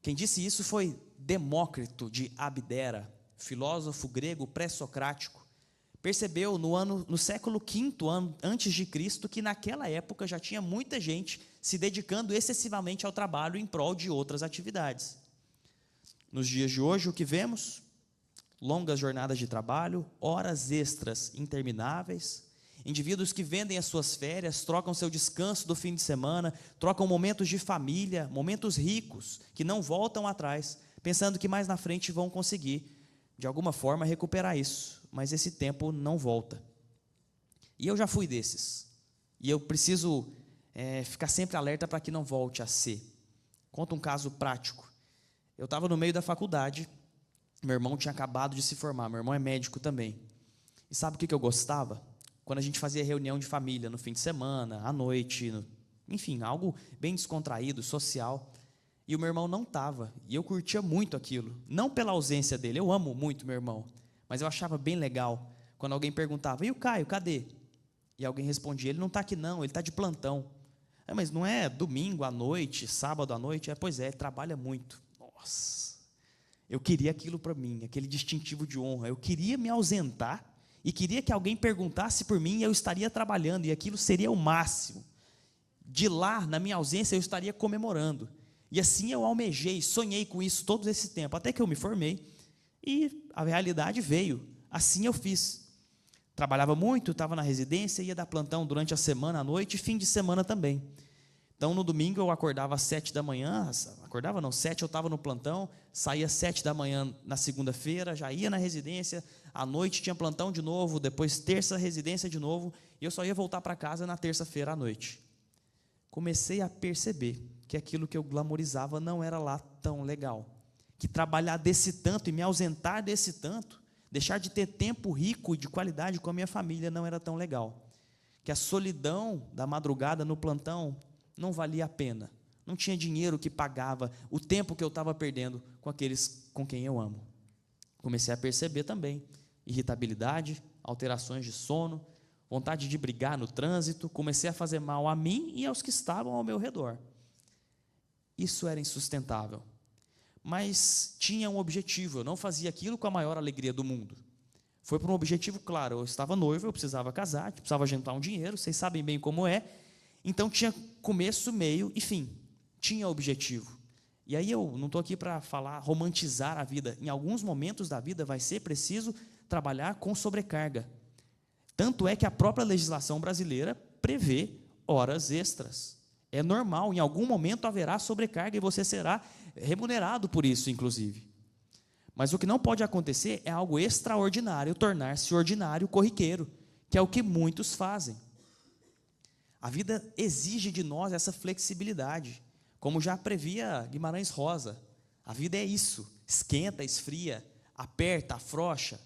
Quem disse isso foi Demócrito de Abdera, filósofo grego pré-socrático. Percebeu no século V antes de Cristo que naquela época já tinha muita gente se dedicando excessivamente ao trabalho em prol de outras atividades. Nos dias de hoje, o que vemos? Longas jornadas de trabalho, horas extras intermináveis, indivíduos que vendem as suas férias, trocam seu descanso do fim de semana, trocam momentos de família, momentos ricos, que não voltam atrás, pensando que mais na frente vão conseguir, de alguma forma, recuperar isso. Mas esse tempo não volta. E eu já fui desses. E eu preciso ficar sempre alerta para que não volte a ser. Conta um caso prático. Eu estava no meio da faculdade, meu irmão tinha acabado de se formar, meu irmão é médico também. E sabe o que eu gostava? Quando a gente fazia reunião de família no fim de semana, à noite, enfim, algo bem descontraído, social. E o meu irmão não estava, e eu curtia muito aquilo. Não pela ausência dele, eu amo muito meu irmão, mas eu achava bem legal quando alguém perguntava, e o Caio, cadê? E alguém respondia, ele não está aqui não, ele está de plantão. Mas não é domingo à noite, sábado à noite? Pois é, ele trabalha muito. Nossa, eu queria aquilo para mim, aquele distintivo de honra. Eu queria me ausentar e queria que alguém perguntasse por mim e eu estaria trabalhando, e aquilo seria o máximo. De lá, na minha ausência, eu estaria comemorando. E assim eu almejei, sonhei com isso todo esse tempo, até que eu me formei e a realidade veio. Assim eu fiz. Trabalhava muito, estava na residência, ia dar plantão durante a semana, à noite e fim de semana também. Então, no domingo eu acordava às 7 da manhã, 7 eu estava no plantão, saía às 7 da manhã na segunda-feira, já ia na residência, à noite tinha plantão de novo, depois terça residência de novo, e eu só ia voltar para casa na terça-feira à noite. Comecei a perceber que aquilo que eu glamorizava não era lá tão legal, que trabalhar desse tanto e me ausentar desse tanto, deixar de ter tempo rico e de qualidade com a minha família não era tão legal, que a solidão da madrugada no plantão não valia a pena, Não tinha dinheiro que pagava o tempo que eu estava perdendo com aqueles com quem eu amo. Comecei a perceber também irritabilidade, alterações de sono, vontade de brigar no trânsito, comecei a fazer mal a mim e aos que estavam ao meu redor. Isso era insustentável. Mas tinha um objetivo, eu não fazia aquilo com a maior alegria do mundo. Foi por um objetivo claro, eu estava noivo, eu precisava casar, precisava juntar um dinheiro, vocês sabem bem como é, então tinha começo, meio e fim, tinha objetivo. E aí eu não estou aqui para falar, romantizar a vida, em alguns momentos da vida vai ser preciso trabalhar com sobrecarga. Tanto é que a própria legislação brasileira prevê horas extras. É normal, em algum momento haverá sobrecarga e você será remunerado por isso, inclusive. Mas o que não pode acontecer é algo extraordinário, tornar-se ordinário, corriqueiro, que é o que muitos fazem. A vida exige de nós essa flexibilidade, como já previa Guimarães Rosa. A vida é isso, esquenta, esfria, aperta, afrouxa,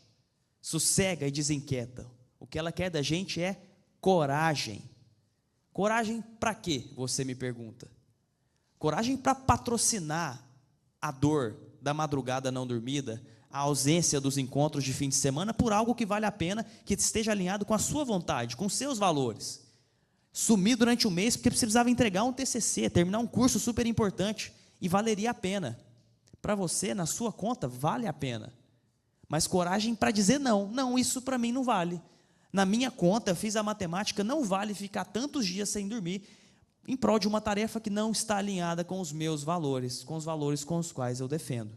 sossega e desinquieta. O que ela quer da gente é coragem. Coragem para quê, você me pergunta? Coragem para patrocinar a dor da madrugada não dormida, a ausência dos encontros de fim de semana por algo que vale a pena, que esteja alinhado com a sua vontade, com os seus valores. Sumir durante um mês porque precisava entregar um TCC, terminar um curso super importante e valeria a pena. Para você, na sua conta, vale a pena. Mas coragem para dizer não. Não, isso para mim não vale. Na minha conta, eu fiz a matemática, não vale ficar tantos dias sem dormir em prol de uma tarefa que não está alinhada com os meus valores, com os valores com os quais eu defendo.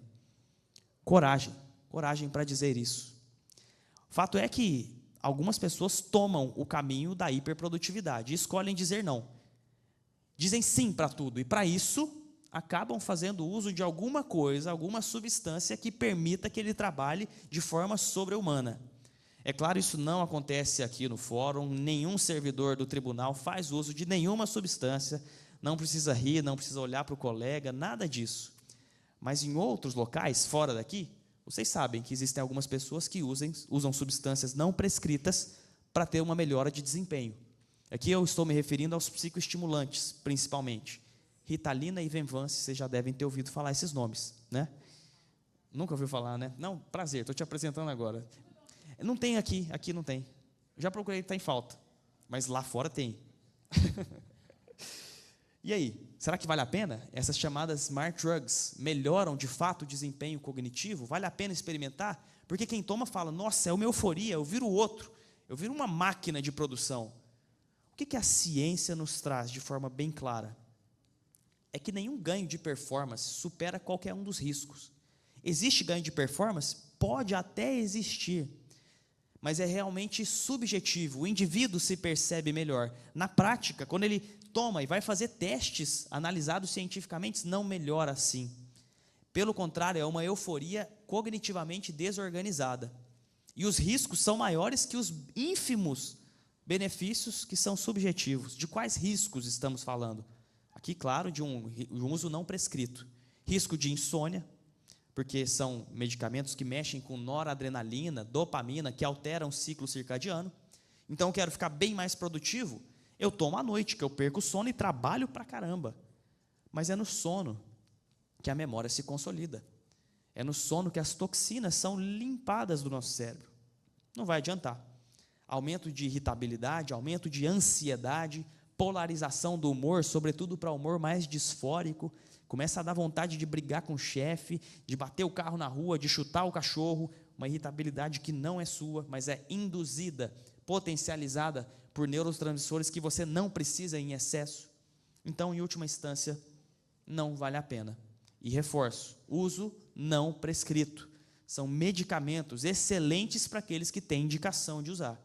Coragem, coragem para dizer isso. O fato é que algumas pessoas tomam o caminho da hiperprodutividade e escolhem dizer não. Dizem sim para tudo e para isso acabam fazendo uso de alguma coisa, alguma substância que permita que ele trabalhe de forma sobre-humana. É claro, isso não acontece aqui no fórum, nenhum servidor do tribunal faz uso de nenhuma substância, não precisa rir, não precisa olhar para o colega, nada disso. Mas em outros locais, fora daqui, vocês sabem que existem algumas pessoas que usam substâncias não prescritas para ter uma melhora de desempenho. Aqui eu estou me referindo aos psicoestimulantes, principalmente. Ritalina e Venvance, vocês já devem ter ouvido falar esses nomes, né? Nunca ouviu falar, né? Não, prazer, estou te apresentando agora. Não tem aqui não tem. Já procurei, está em falta. Mas lá fora tem. E aí, será que vale a pena? Essas chamadas smart drugs melhoram de fato o desempenho cognitivo? Vale a pena experimentar? Porque quem toma fala, nossa, é uma euforia, eu viro outro. Eu viro uma máquina de produção. O que a ciência nos traz de forma bem clara? É que nenhum ganho de performance supera qualquer um dos riscos. Existe ganho de performance? Pode até existir. Mas é realmente subjetivo, o indivíduo se percebe melhor. Na prática, quando ele toma e vai fazer testes analisados cientificamente, não melhora assim. Pelo contrário, é uma euforia cognitivamente desorganizada. E os riscos são maiores que os ínfimos benefícios que são subjetivos. De quais riscos estamos falando? Aqui, claro, de um uso não prescrito. Risco de insônia, porque são medicamentos que mexem com noradrenalina, dopamina, que alteram o ciclo circadiano. Então, eu quero ficar bem mais produtivo, eu tomo à noite, que eu perco o sono e trabalho pra caramba. Mas é no sono que a memória se consolida. É no sono que as toxinas são limpadas do nosso cérebro. Não vai adiantar. Aumento de irritabilidade, aumento de ansiedade, polarização do humor, sobretudo para humor mais disfórico, começa a dar vontade de brigar com o chefe, de bater o carro na rua, de chutar o cachorro, uma irritabilidade que não é sua, mas é induzida, potencializada por neurotransmissores que você não precisa em excesso. Então, em última instância, não vale a pena. E reforço, uso não prescrito. São medicamentos excelentes para aqueles que têm indicação de usar,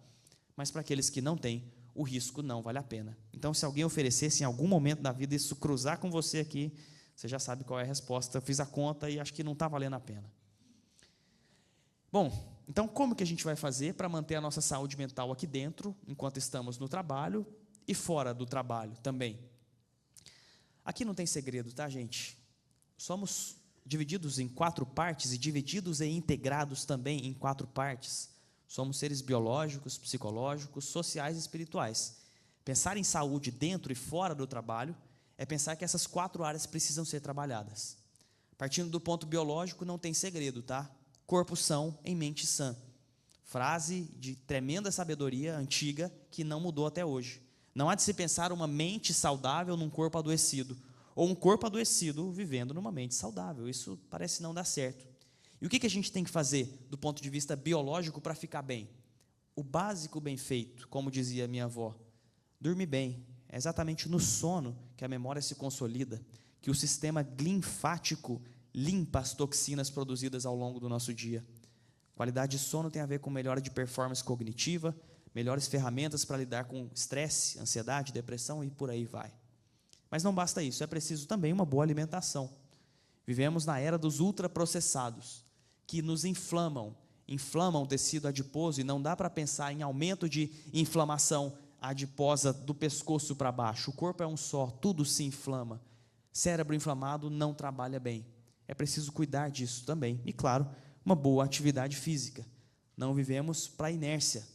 mas para aqueles que não têm, o risco não vale a pena. Então, se alguém oferecesse em algum momento da vida isso cruzar com você aqui, você já sabe qual é a resposta. Eu fiz a conta e acho que não está valendo a pena. Bom, então como que a gente vai fazer para manter a nossa saúde mental aqui dentro, enquanto estamos no trabalho e fora do trabalho também? Aqui não tem segredo, tá, gente? Somos divididos em 4 partes e divididos e integrados também em 4 partes. Somos seres biológicos, psicológicos, sociais e espirituais. Pensar em saúde dentro e fora do trabalho é pensar que essas 4 áreas precisam ser trabalhadas. Partindo do ponto biológico, não tem segredo, tá? Corpo são em mente sã. Frase de tremenda sabedoria antiga que não mudou até hoje. Não há de se pensar uma mente saudável num corpo adoecido, ou um corpo adoecido vivendo numa mente saudável. Isso parece não dar certo. E o que a gente tem que fazer do ponto de vista biológico para ficar bem? O básico bem feito, como dizia minha avó, dormir bem. É exatamente no sono que a memória se consolida, que o sistema linfático limpa as toxinas produzidas ao longo do nosso dia. Qualidade de sono tem a ver com melhora de performance cognitiva, melhores ferramentas para lidar com estresse, ansiedade, depressão e por aí vai. Mas não basta isso, é preciso também uma boa alimentação. Vivemos na era dos ultraprocessados, que nos inflamam o tecido adiposo, e não dá para pensar em aumento de inflamação adiposa do pescoço para baixo. O corpo é um só, tudo se inflama. Cérebro inflamado não trabalha bem. É preciso cuidar disso também. E claro, uma boa atividade física. Não vivemos para inércia.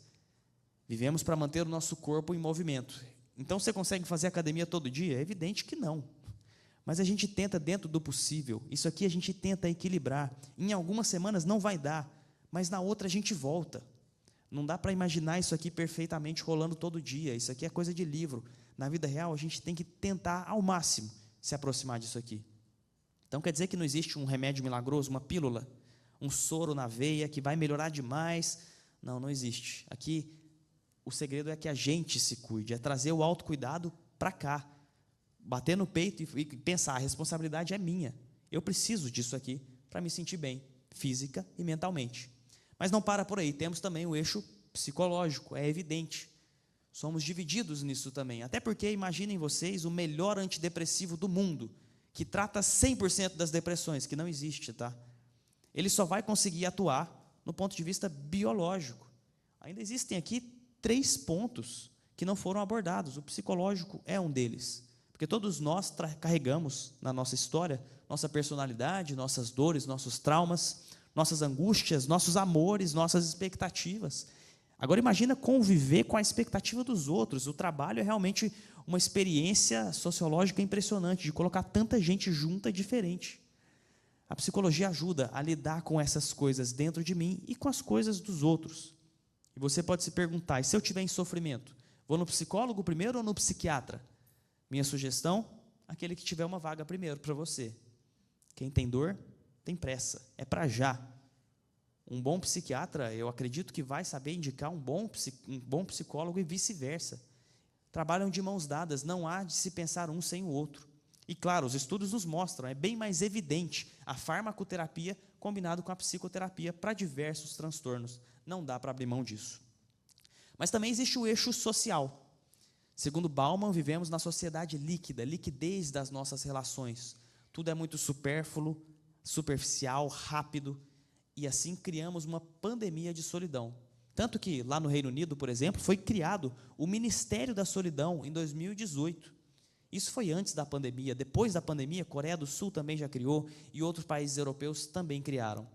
Vivemos para manter o nosso corpo em movimento. Então, você consegue fazer academia todo dia? É evidente que não. Mas a gente tenta dentro do possível. Isso aqui a gente tenta equilibrar. Em algumas semanas não vai dar, mas na outra a gente volta. Não dá para imaginar isso aqui perfeitamente rolando todo dia. Isso aqui é coisa de livro. Na vida real, a gente tem que tentar ao máximo se aproximar disso aqui. Então, quer dizer que não existe um remédio milagroso, uma pílula, um soro na veia que vai melhorar demais? Não, não existe. Aqui, o segredo é que a gente se cuide, é trazer o autocuidado para cá, bater no peito e pensar, a responsabilidade é minha. Eu preciso disso aqui para me sentir bem, física e mentalmente. Mas não para por aí, temos também o eixo psicológico, é evidente. Somos divididos nisso também, até porque, imaginem vocês, o melhor antidepressivo do mundo, que trata 100% das depressões, que não existe, tá? Ele só vai conseguir atuar no ponto de vista biológico. Ainda existem aqui 3 pontos que não foram abordados. O psicológico é um deles. Porque todos nós carregamos na nossa história, nossa personalidade, nossas dores, nossos traumas, nossas angústias, nossos amores, nossas expectativas. Agora imagina conviver com a expectativa dos outros. O trabalho é realmente uma experiência sociológica impressionante, de colocar tanta gente junta e diferente. A psicologia ajuda a lidar com essas coisas dentro de mim e com as coisas dos outros. E você pode se perguntar, e se eu estiver em sofrimento, vou no psicólogo primeiro ou no psiquiatra? Minha sugestão, aquele que tiver uma vaga primeiro para você. Quem tem dor, tem pressa, é para já. Um bom psiquiatra, eu acredito que vai saber indicar um bom psicólogo e vice-versa. Trabalham de mãos dadas, não há de se pensar um sem o outro. E claro, os estudos nos mostram, é bem mais evidente a farmacoterapia combinado com a psicoterapia para diversos transtornos. Não dá para abrir mão disso. Mas também existe o eixo social. Segundo Bauman, vivemos na sociedade líquida, liquidez das nossas relações. Tudo é muito supérfluo, superficial, rápido, e assim criamos uma pandemia de solidão. Tanto que lá no Reino Unido, por exemplo, foi criado o Ministério da Solidão em 2018. Isso foi antes da pandemia. Depois da pandemia, Coreia do Sul também já criou e outros países europeus também criaram.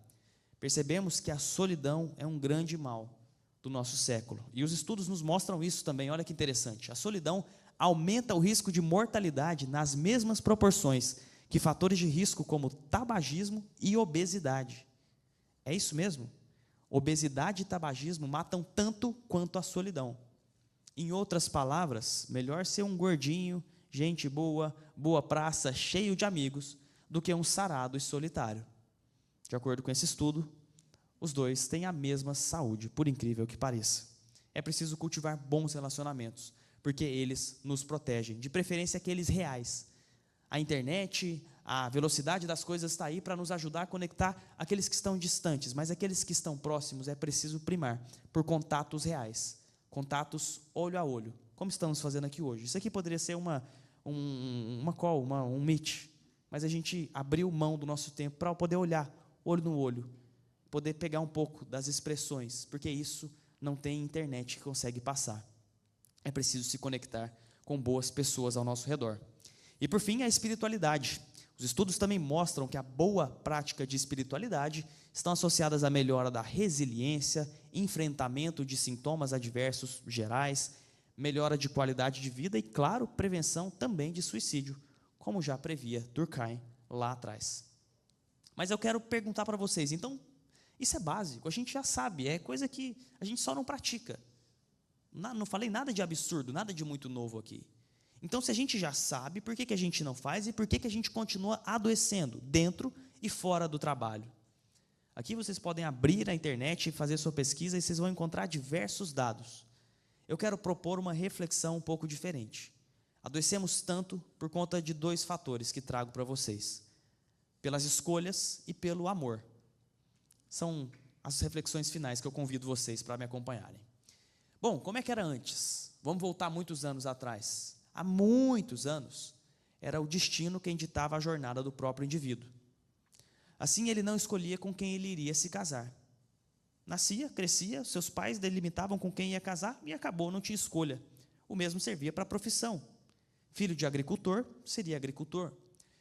Percebemos que a solidão é um grande mal do nosso século. E os estudos nos mostram isso também. Olha que interessante. A solidão aumenta o risco de mortalidade nas mesmas proporções que fatores de risco como tabagismo e obesidade. É isso mesmo? Obesidade e tabagismo matam tanto quanto a solidão. Em outras palavras, melhor ser um gordinho, gente boa, boa praça, cheio de amigos, do que um sarado e solitário. De acordo com esse estudo, os dois têm a mesma saúde, por incrível que pareça. É preciso cultivar bons relacionamentos, porque eles nos protegem, de preferência aqueles reais. A internet, a velocidade das coisas está aí para nos ajudar a conectar aqueles que estão distantes, mas aqueles que estão próximos é preciso primar por contatos reais, contatos olho a olho, como estamos fazendo aqui hoje. Isso aqui poderia ser uma call, um meet, mas a gente abriu mão do nosso tempo para poder olhar olho no olho, poder pegar um pouco das expressões, porque isso não tem internet que consegue passar. É preciso se conectar com boas pessoas ao nosso redor. E por fim, a espiritualidade. Os estudos também mostram que a boa prática de espiritualidade estão associadas à melhora da resiliência, enfrentamento de sintomas adversos gerais, melhora de qualidade de vida e, claro, prevenção também de suicídio. como já previa Durkheim lá atrás. Mas eu quero perguntar para vocês, então, isso é básico, a gente já sabe, é coisa que a gente só não pratica. Não falei nada de absurdo, nada de muito novo aqui. Então, se a gente já sabe, por que a gente não faz e por que a gente continua adoecendo dentro e fora do trabalho? Aqui vocês podem abrir a internet e fazer sua pesquisa e vocês vão encontrar diversos dados. Eu quero propor uma reflexão um pouco diferente. Adoecemos tanto por conta de 2 fatores que trago para vocês: pelas escolhas e pelo amor. São as reflexões finais que eu convido vocês para me acompanharem. Bom, como é que era antes? Vamos voltar muitos anos atrás. Há muitos anos, era o destino quem ditava a jornada do próprio indivíduo. Assim, ele não escolhia com quem ele iria se casar. Nascia, crescia, seus pais delimitavam com quem ia casar e acabou, não tinha escolha. O mesmo servia para a profissão. Filho de agricultor, seria agricultor.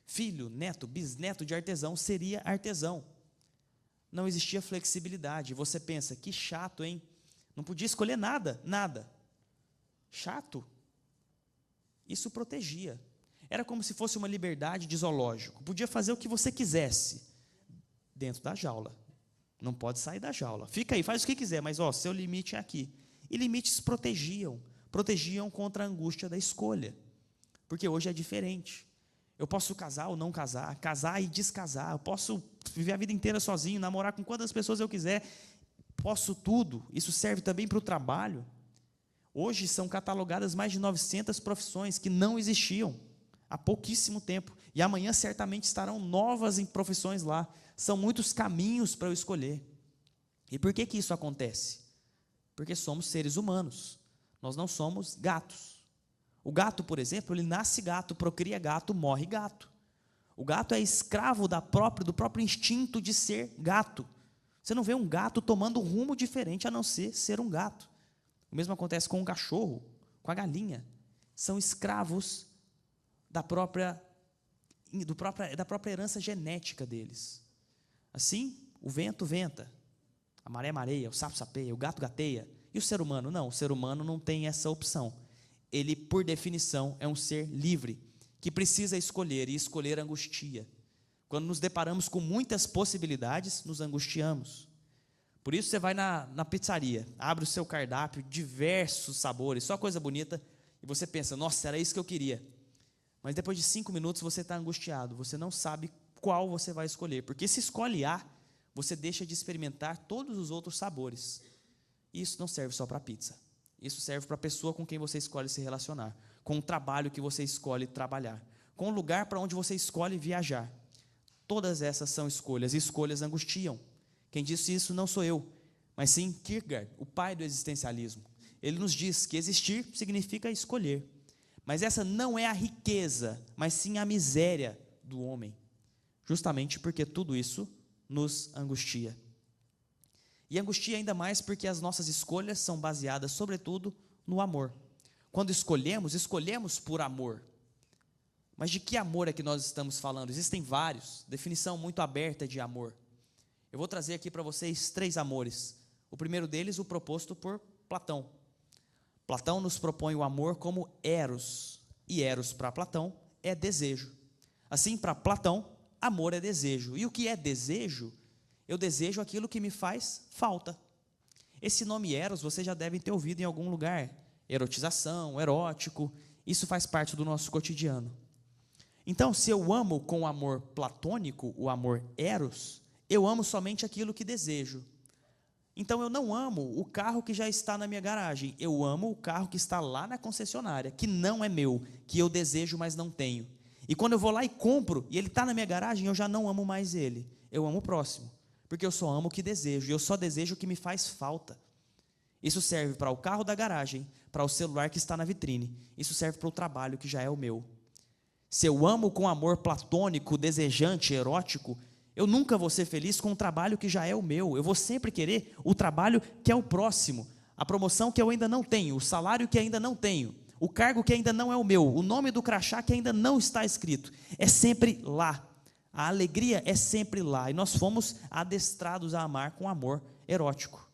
Filho, neto, bisneto de artesão, seria artesão. Não existia flexibilidade. Você pensa, que chato, hein? Não podia escolher nada, nada. Chato. Isso protegia. Era como se fosse uma liberdade de zoológico. Podia fazer o que você quisesse, dentro da jaula. Não pode sair da jaula. Fica aí, faz o que quiser, mas seu limite é aqui. E limites protegiam contra a angústia da escolha. Porque hoje é diferente. Eu posso casar ou não casar, casar e descasar. Eu posso viver a vida inteira sozinho, namorar com quantas pessoas eu quiser. Posso tudo. Isso serve também para o trabalho. Hoje são catalogadas mais de 900 profissões que não existiam há pouquíssimo tempo. E amanhã certamente estarão novas profissões lá. São muitos caminhos para eu escolher. E por que isso acontece? Porque somos seres humanos. Nós não somos gatos. O gato, por exemplo, ele nasce gato, procria gato, morre gato. O gato é escravo do próprio instinto de ser gato. Você não vê um gato tomando um rumo diferente a não ser um gato. O mesmo acontece com um cachorro, com a galinha. São escravos da própria herança genética deles. Assim, o vento venta, a maré mareia, o sapo sapeia, o gato gateia. E o ser humano? Não, o ser humano não tem essa opção. Ele, por definição, é um ser livre, que precisa escolher, e escolher angustia. Quando nos deparamos com muitas possibilidades, nos angustiamos. Por isso você vai na pizzaria, abre o seu cardápio, diversos sabores, só coisa bonita, e você pensa, nossa, era isso que eu queria. Mas depois de 5 minutos você está angustiado, você não sabe qual você vai escolher, porque se escolhe A, você deixa de experimentar todos os outros sabores. E isso não serve só para pizza, isso serve para a pessoa com quem você escolhe se relacionar, com o trabalho que você escolhe trabalhar, com o lugar para onde você escolhe viajar. Todas essas são escolhas, e escolhas angustiam. Quem disse isso não sou eu, mas sim Kierkegaard, o pai do existencialismo. Ele nos diz que existir significa escolher. Mas essa não é a riqueza, mas sim a miséria do homem. Justamente porque tudo isso nos angustia. E angustia ainda mais porque as nossas escolhas são baseadas, sobretudo, no amor. Quando escolhemos por amor. Mas de que amor é que nós estamos falando? Existem vários, definição muito aberta de amor. Eu vou trazer aqui para vocês 3 amores. O primeiro deles, o proposto por Platão. Platão nos propõe o amor como eros. E eros, para Platão, é desejo. Assim, para Platão, amor é desejo. E o que é desejo? Eu desejo aquilo que me faz falta. Esse nome eros, vocês já devem ter ouvido em algum lugar. Erotização, erótico, isso faz parte do nosso cotidiano. Então, se eu amo com o amor platônico, o amor eros, eu amo somente aquilo que desejo. Então eu não amo o carro que já está na minha garagem, eu amo o carro que está lá na concessionária, que não é meu, que eu desejo, mas não tenho. E quando eu vou lá e compro, e ele está na minha garagem, eu já não amo mais ele, eu amo o próximo, porque eu só amo o que desejo, e eu só desejo o que me faz falta. Isso serve para o carro da garagem, para o celular que está na vitrine, isso serve para o trabalho que já é o meu. Se eu amo com amor platônico, desejante, erótico, eu nunca vou ser feliz com o trabalho que já é o meu. Eu vou sempre querer o trabalho que é o próximo, a promoção que eu ainda não tenho, o salário que ainda não tenho, o cargo que ainda não é o meu, o nome do crachá que ainda não está escrito. É sempre lá. A alegria é sempre lá. E nós fomos adestrados a amar com amor erótico.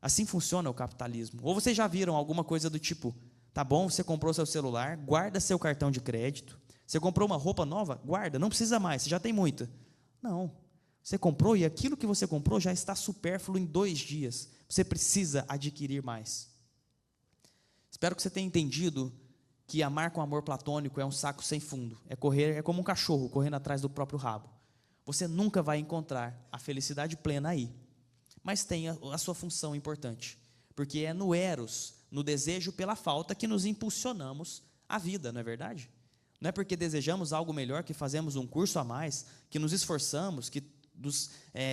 Assim funciona o capitalismo. Ou vocês já viram alguma coisa do tipo, tá bom, você comprou seu celular, guarda seu cartão de crédito, Você comprou uma roupa nova? Guarda, não precisa mais, você já tem muita. Não, você comprou e aquilo que você comprou já está supérfluo em 2 dias. Você precisa adquirir mais. Espero que você tenha entendido que amar com amor platônico é um saco sem fundo. É como um cachorro correndo atrás do próprio rabo. Você nunca vai encontrar a felicidade plena aí. Mas tem a sua função importante. Porque é no eros, no desejo pela falta, que nos impulsionamos à vida, não é verdade? Não é porque desejamos algo melhor que fazemos um curso a mais, que nos esforçamos, que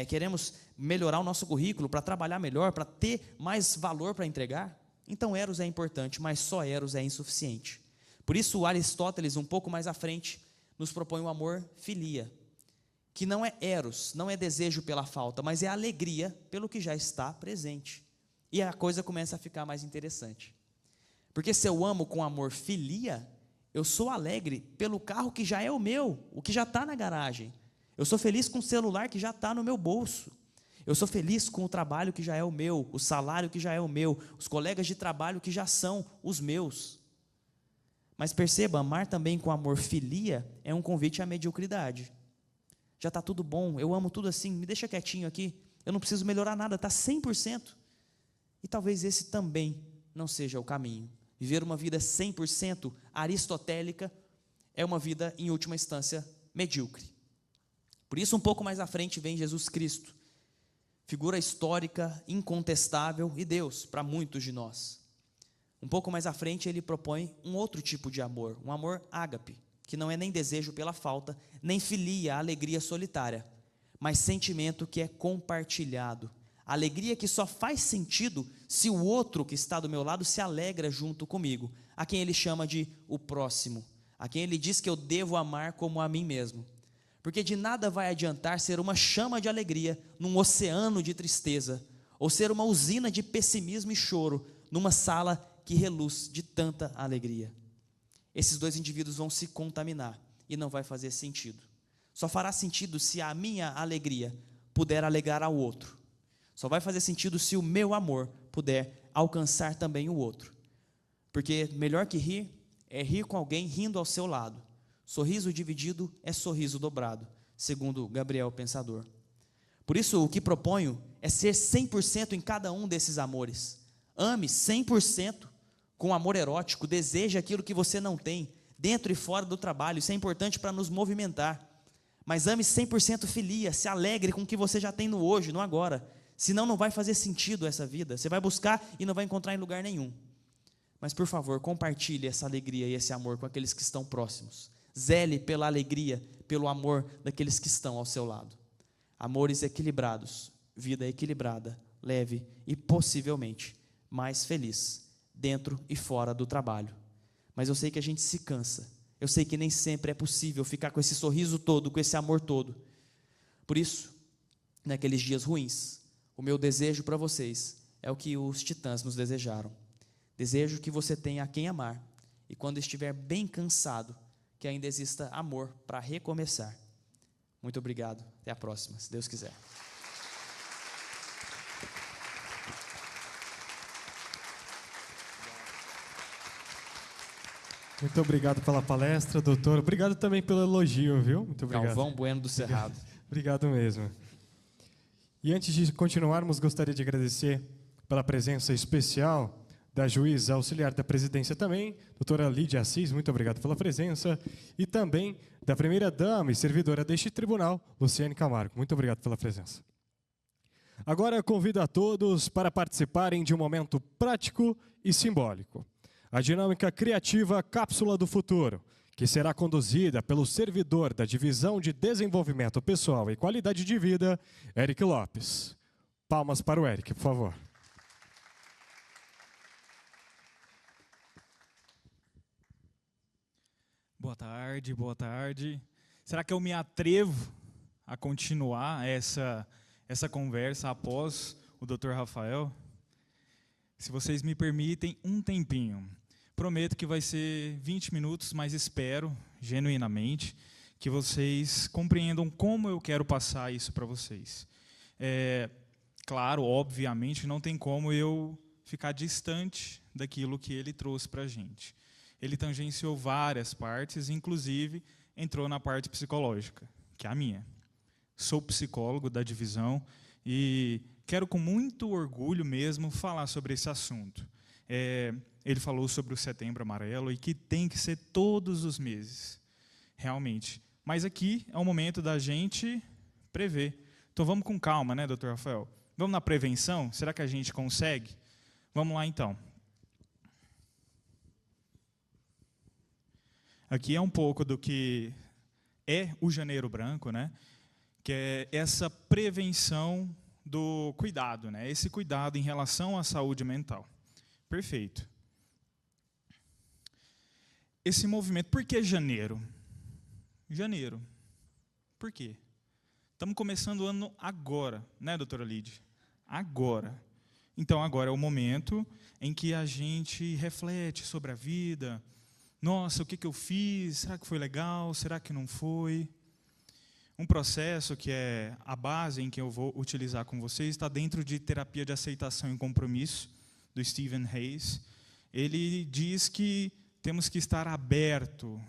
queremos melhorar o nosso currículo para trabalhar melhor, para ter mais valor para entregar. Então eros é importante, mas só eros é insuficiente. Por isso Aristóteles, um pouco mais à frente, nos propõe o amor filia, que não é eros, não é desejo pela falta, mas é alegria pelo que já está presente. E a coisa começa a ficar mais interessante. Porque se eu amo com amor filia, eu sou alegre pelo carro que já é o meu, o que já está na garagem. Eu sou feliz com o celular que já está no meu bolso. Eu sou feliz com o trabalho que já é o meu, o salário que já é o meu, os colegas de trabalho que já são os meus. Mas perceba, amar também com amor filia é um convite à mediocridade. Já está tudo bom, eu amo tudo assim, me deixa quietinho aqui, eu não preciso melhorar nada, está 100%. E talvez esse também não seja o caminho. Viver uma vida 100% aristotélica é uma vida, em última instância, medíocre. Por isso, um pouco mais à frente vem Jesus Cristo, figura histórica, incontestável e Deus para muitos de nós. Um pouco mais à frente ele propõe um outro tipo de amor, um amor ágape, que não é nem desejo pela falta, nem filia, alegria solitária, mas sentimento que é compartilhado. Alegria que só faz sentido se o outro que está do meu lado se alegra junto comigo, a quem ele chama de o próximo, a quem ele diz que eu devo amar como a mim mesmo. Porque de nada vai adiantar ser uma chama de alegria num oceano de tristeza, ou ser uma usina de pessimismo e choro numa sala que reluz de tanta alegria. Esses 2 indivíduos vão se contaminar e não vai fazer sentido. Só fará sentido se a minha alegria puder alegrar ao outro. Só vai fazer sentido se o meu amor puder alcançar também o outro. Porque melhor que rir é rir com alguém rindo ao seu lado. Sorriso dividido é sorriso dobrado, segundo Gabriel Pensador. Por isso, o que proponho é ser 100% em cada um desses amores. Ame 100% com amor erótico, deseje aquilo que você não tem, dentro e fora do trabalho. Isso é importante para nos movimentar. Mas ame 100% filia, se alegre com o que você já tem no hoje, no agora. Senão não vai fazer sentido essa vida. Você vai buscar e não vai encontrar em lugar nenhum. Mas, por favor, compartilhe essa alegria e esse amor com aqueles que estão próximos. Zele pela alegria, pelo amor daqueles que estão ao seu lado. Amores equilibrados, vida equilibrada, leve e possivelmente mais feliz, dentro e fora do trabalho. Mas eu sei que a gente se cansa. Eu sei que nem sempre é possível ficar com esse sorriso todo, com esse amor todo. Por isso, naqueles dias ruins, o meu desejo para vocês é o que os titãs nos desejaram. Desejo que você tenha a quem amar e quando estiver bem cansado, que ainda exista amor para recomeçar. Muito obrigado. Até a próxima, se Deus quiser. Muito obrigado pela palestra, doutor. Obrigado também pelo elogio, viu? Muito obrigado. Galvão Bueno do Cerrado. Obrigado mesmo. E antes de continuarmos, gostaria de agradecer pela presença especial da juíza auxiliar da presidência também, doutora Lídia Assis, muito obrigado pela presença, e também da primeira-dama e servidora deste tribunal, Luciane Camargo. Muito obrigado pela presença. Agora eu convido a todos para participarem de um momento prático e simbólico. A dinâmica criativa Cápsula do Futuro, que será conduzida pelo servidor da Divisão de Desenvolvimento Pessoal e Qualidade de Vida, Eric Lopes. Palmas para o Eric, por favor. Boa tarde, boa tarde. Será que eu me atrevo a continuar essa conversa após o Dr. Rafael? Se vocês me permitem um tempinho. Prometo que vai ser 20 minutos, mas espero, genuinamente, que vocês compreendam como eu quero passar isso para vocês. Claro, obviamente, não tem como eu ficar distante daquilo que ele trouxe para a gente. ele tangenciou várias partes, inclusive entrou na parte psicológica, que é a minha. Sou psicólogo da divisão e quero com muito orgulho mesmo falar sobre esse assunto. Ele falou sobre o Setembro Amarelo e que tem que ser todos os meses, realmente. Mas aqui é o momento da gente prever. Então vamos com calma, né, Dr. Rafael? Vamos na prevenção? Será que a gente consegue? Vamos lá, então. Aqui é um pouco do que é o Janeiro Branco, né? Que é essa prevenção do cuidado, né? Esse cuidado em relação à saúde mental. Perfeito. Esse movimento, por que janeiro? Janeiro. Por quê? Estamos começando o ano agora, né, doutora Lídia? Agora. Então, agora é o momento em que a gente reflete sobre a vida. Nossa, o que eu fiz? Será que foi legal? Será que não foi? Um processo que é a base em que eu vou utilizar com vocês está dentro de terapia de aceitação e compromisso, do Stephen Hayes. Ele diz que temos que estar abertos,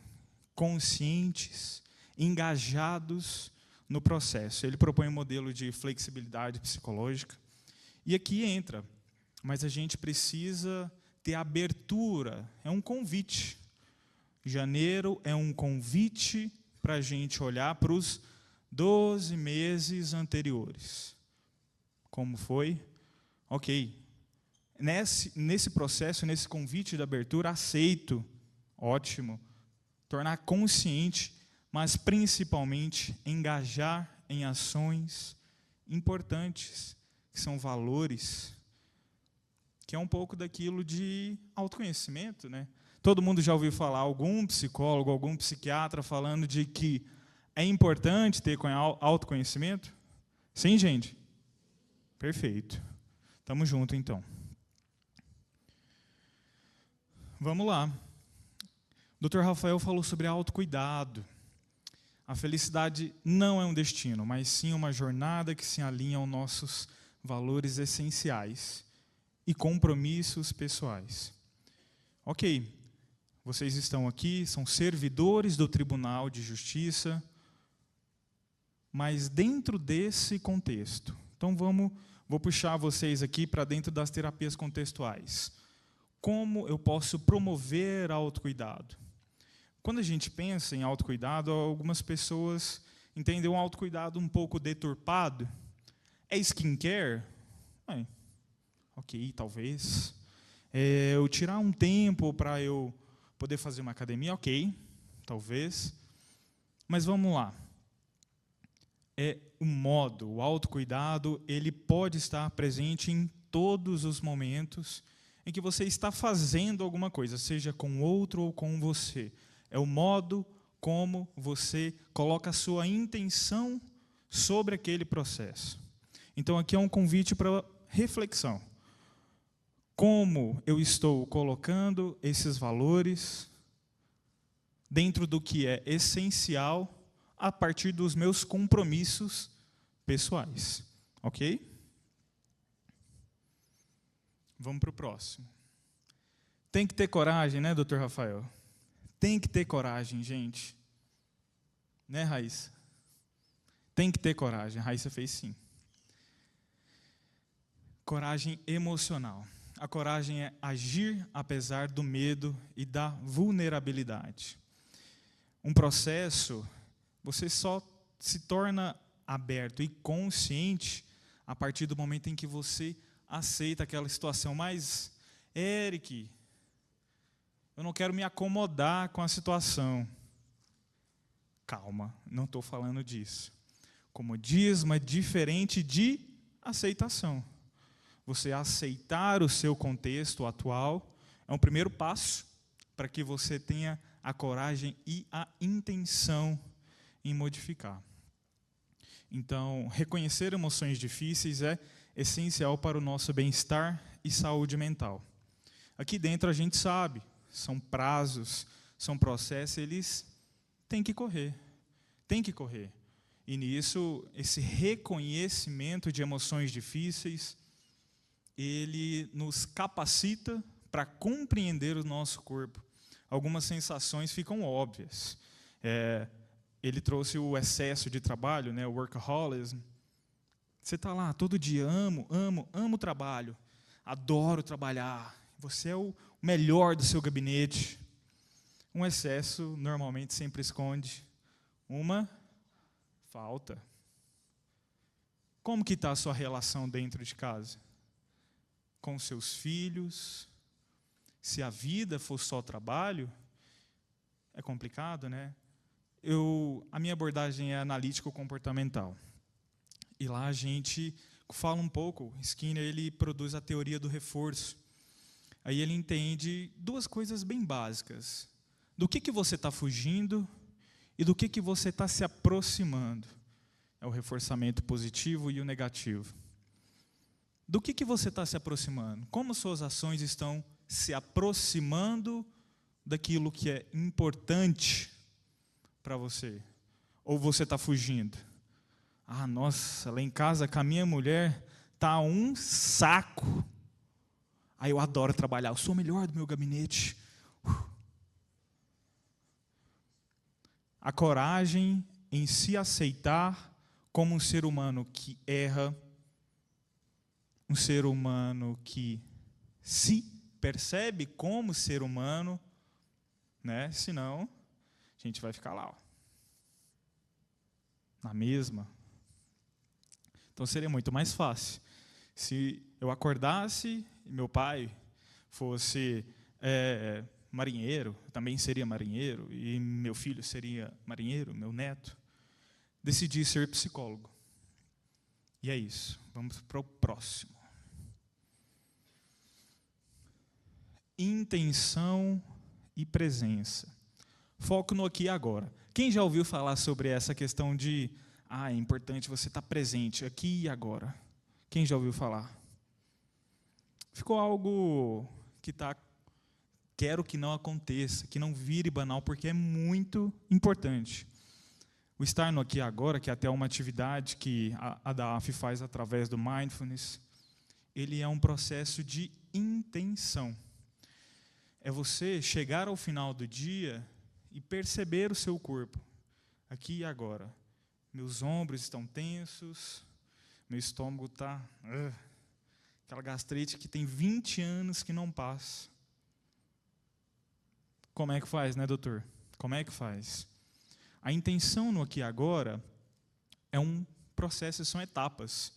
conscientes, engajados no processo. Ele propõe um modelo de flexibilidade psicológica. E aqui entra, mas a gente precisa ter abertura, é um convite. Janeiro é um convite para a gente olhar para os 12 meses anteriores. Como foi? Ok. Nesse processo, nesse convite de abertura, aceito, ótimo, tornar consciente, mas principalmente engajar em ações importantes, que são valores, que é um pouco daquilo de autoconhecimento, né? Todo mundo já ouviu falar, algum psicólogo, algum psiquiatra falando de que é importante ter autoconhecimento? Sim, gente? Perfeito. Tamo junto, então. Vamos lá. O Dr. Rafael falou sobre autocuidado. A felicidade não é um destino, mas sim uma jornada que se alinha aos nossos valores essenciais e compromissos pessoais. Ok, vocês estão aqui, são servidores do Tribunal de Justiça, mas dentro desse contexto. Então vou puxar vocês aqui para dentro das terapias contextuais. Como eu posso promover autocuidado? Quando a gente pensa em autocuidado, algumas pessoas entendem um autocuidado um pouco deturpado. É skincare? Ok, talvez. Eu tirar um tempo para eu poder fazer uma academia? Ok, talvez. Mas vamos lá. O autocuidado, ele pode estar presente em todos os momentos em que você está fazendo alguma coisa, seja com outro ou com você. É o modo como você coloca a sua intenção sobre aquele processo. Então, aqui é um convite para reflexão. Como eu estou colocando esses valores dentro do que é essencial a partir dos meus compromissos pessoais. Ok? Vamos para o próximo. Tem que ter coragem, né, Dr. Rafael? Tem que ter coragem, gente. Né, Raíssa? Tem que ter coragem. A Raíssa fez sim. Coragem emocional. A coragem é agir apesar do medo e da vulnerabilidade. Um processo, você só se torna aberto e consciente a partir do momento em que você aceita aquela situação. Mas, Eric, eu não quero me acomodar com a situação. Calma, não estou falando disso. Comodismo é diferente de aceitação. Você aceitar o seu contexto atual é um primeiro passo para que você tenha a coragem e a intenção em modificar. Então, reconhecer emoções difíceis é essencial para o nosso bem-estar e saúde mental. Aqui dentro a gente sabe, são prazos, são processos, eles têm que correr. Tem que correr. E nisso, esse reconhecimento de emoções difíceis, ele nos capacita para compreender o nosso corpo. algumas sensações ficam óbvias. Ele trouxe o excesso de trabalho, né, o workaholism. Você está lá todo dia, amo o trabalho, adoro trabalhar, você é o melhor do seu gabinete. Um excesso normalmente sempre esconde uma falta. Como que está a sua relação dentro de casa? Com seus filhos? Se a vida for só trabalho, é complicado, né? A minha abordagem é analítico-comportamental. E lá a gente fala um pouco, Skinner ele produz a teoria do reforço. Aí ele entende duas coisas bem básicas. Do que você está fugindo e do que você está se aproximando. É o reforçamento positivo e o negativo. Do que você está se aproximando? Como suas ações estão se aproximando daquilo que é importante para você? Ou você está fugindo? Ah, nossa, lá em casa com a minha mulher tá um saco. Aí eu adoro trabalhar, eu sou o melhor do meu gabinete. A coragem em se aceitar como um ser humano que erra, um ser humano que se percebe como ser humano, né? Senão a gente vai ficar lá, ó, na mesma. Então seria muito mais fácil se eu acordasse e meu pai fosse marinheiro, eu também seria marinheiro, e meu filho seria marinheiro, meu neto. Decidi ser psicólogo. E é isso. Vamos para o próximo. Intenção e presença. Foco no aqui e agora. Quem já ouviu falar sobre essa questão de é importante você estar presente aqui e agora? Quem já ouviu falar? Ficou algo que quero que não aconteça, que não vire banal, porque é muito importante. O estar no aqui e agora, que é até uma atividade que a DAF faz através do Mindfulness, ele é um processo de intenção. É você chegar ao final do dia e perceber o seu corpo, aqui e agora. Meus ombros estão tensos, meu estômago está... aquela gastrite que tem 20 anos que não passa. Como é que faz, né, doutor? Como é que faz? A intenção no aqui e agora é um processo, são etapas.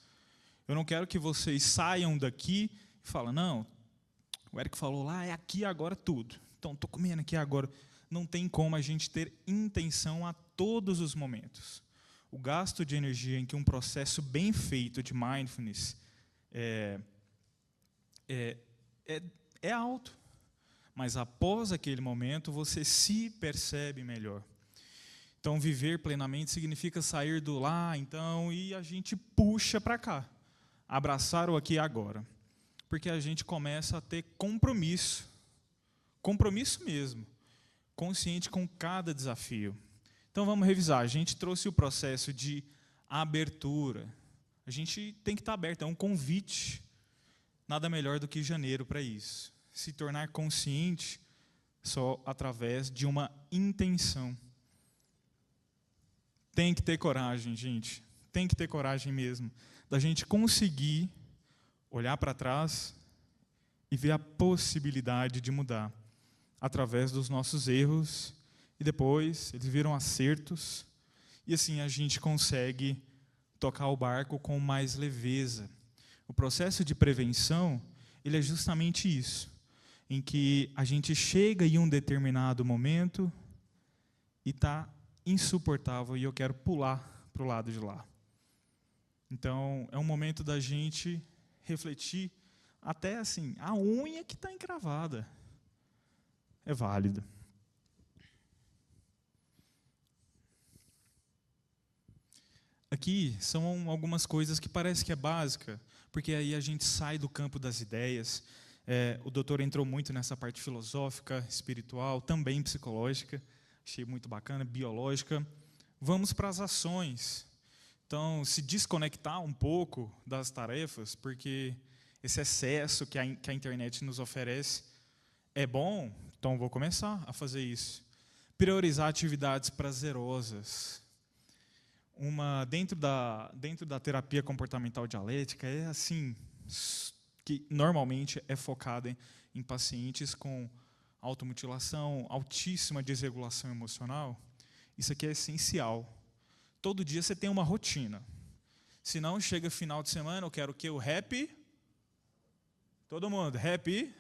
Eu não quero que vocês saiam daqui e falem, não, o Eric falou lá, é aqui e agora tudo. Então, estou comendo aqui agora. Não tem como a gente ter intenção a todos os momentos. O gasto de energia em que um processo bem feito de mindfulness é alto. Mas após aquele momento, você se percebe melhor. Então, viver plenamente significa sair do lá, então, e a gente puxa para cá. Abraçar o aqui e agora. Porque a gente começa a ter compromisso. Compromisso mesmo. Consciente com cada desafio. Então, vamos revisar. A gente trouxe o processo de abertura. A gente tem que estar aberto, é um convite. Nada melhor do que janeiro para isso. Se tornar consciente só através de uma intenção. Tem que ter coragem, gente. Tem que ter coragem mesmo. Da gente conseguir olhar para trás e ver a possibilidade de mudar. Através dos nossos erros. E depois eles viram acertos. E assim a gente consegue tocar o barco com mais leveza. O processo de prevenção, ele é justamente isso. Em que a gente chega em um determinado momento e está insuportável e eu quero pular para o lado de lá. Então, é um momento da gente refletir, até assim, a unha que está encravada. É válido. Aqui são algumas coisas que parece que é básica, porque aí a gente sai do campo das ideias. O doutor entrou muito nessa parte filosófica, espiritual, também psicológica. Achei muito bacana, biológica. Vamos para as ações. Então, se desconectar um pouco das tarefas, porque esse excesso que a internet nos oferece é bom, Então, vou começar a fazer isso. Priorizar atividades prazerosas. Dentro da terapia comportamental dialética, é assim, que normalmente é focada em pacientes com automutilação, altíssima desregulação emocional. Isso aqui é essencial. Todo dia você tem uma rotina. Se não, chega final de semana, eu quero o quê? O happy? Todo mundo, happy?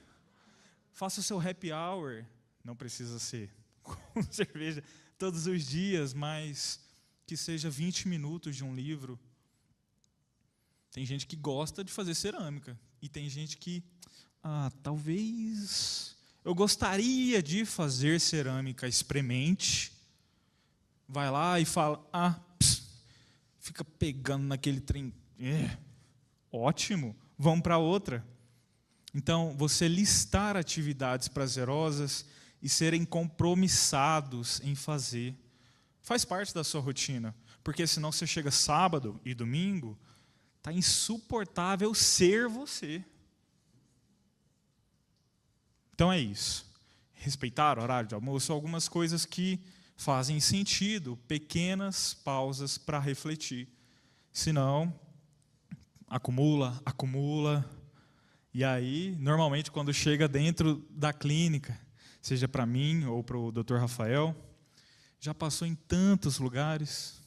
Faça o seu happy hour. Não precisa ser com cerveja todos os dias, mas que seja 20 minutos de um livro. Tem gente que gosta de fazer cerâmica. E tem gente que, talvez eu gostaria de fazer cerâmica, experimente. Vai lá e fala, fica pegando naquele trem. Ótimo, vamos para outra. Então, você listar atividades prazerosas e serem compromissados em fazer. Faz parte da sua rotina, porque senão você chega sábado e domingo, está insuportável ser você. Então é isso. Respeitar o horário de almoço, algumas coisas que fazem sentido, pequenas pausas para refletir. Senão, acumula. E aí, normalmente, quando chega dentro da clínica, seja para mim ou para o Dr. Rafael, já passou em tantos lugares,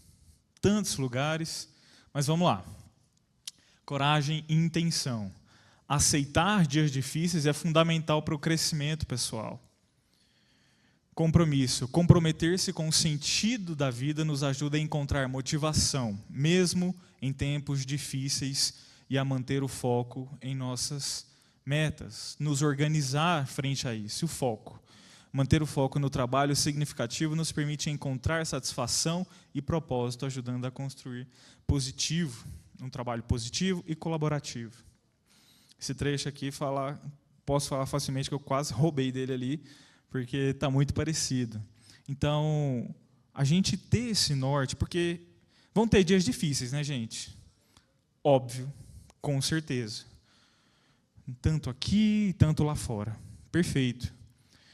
mas vamos lá. Coragem e intenção. Aceitar dias difíceis é fundamental para o crescimento pessoal. Compromisso. Comprometer-se com o sentido da vida nos ajuda a encontrar motivação, mesmo em tempos difíceis, e a manter o foco em nossas metas. Nos organizar frente a isso, o foco. Manter o foco no trabalho significativo nos permite encontrar satisfação e propósito, ajudando a construir um trabalho positivo e colaborativo. Esse trecho aqui, posso falar facilmente que eu quase roubei dele ali, porque está muito parecido. Então, a gente ter esse norte, porque vão ter dias difíceis, né, gente? Óbvio, com certeza. Tanto aqui, tanto lá fora. Perfeito.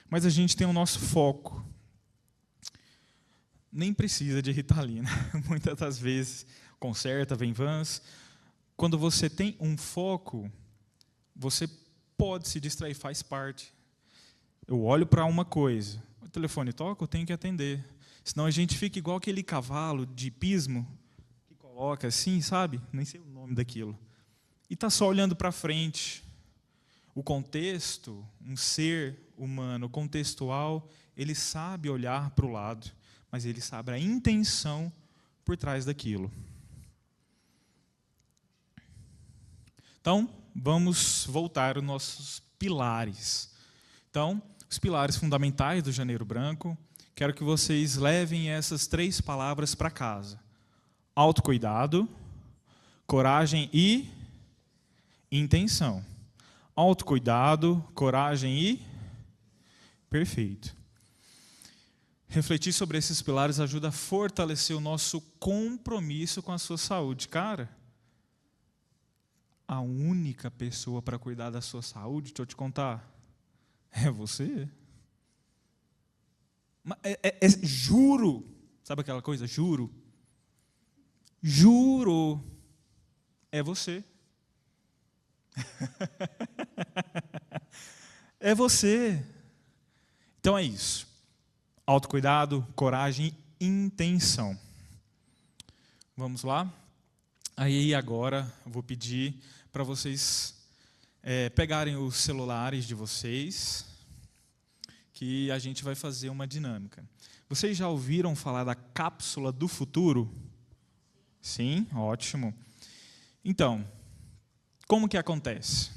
Mas a gente tem o nosso foco. Nem precisa de Ritalina. Muitas das vezes, Concerta, Venvance. Quando você tem um foco, você pode se distrair, faz parte. Eu olho para uma coisa, o telefone toca, eu tenho que atender. Senão a gente fica igual aquele cavalo de hipismo, que coloca assim, sabe? Nem sei o nome daquilo. E está só olhando para frente. O contexto, um ser humano contextual, ele sabe olhar para o lado, mas ele sabe a intenção por trás daquilo. Então, vamos voltar aos nossos pilares. Então, os pilares fundamentais do Janeiro Branco, quero que vocês levem essas 3 palavras para casa. Autocuidado, coragem e intenção. Autocuidado, coragem e... Perfeito. Refletir sobre esses pilares ajuda a fortalecer o nosso compromisso com a sua saúde. Cara, a única pessoa para cuidar da sua saúde, deixa eu te contar, é você. Juro. Sabe aquela coisa? Juro. Juro. É você. É você. Então é isso. Autocuidado, coragem, intenção. Vamos lá? Aí agora eu vou pedir para vocês pegarem os celulares de vocês, que a gente vai fazer uma dinâmica. Vocês já ouviram falar da cápsula do futuro? Sim? Ótimo. Então, como que acontece?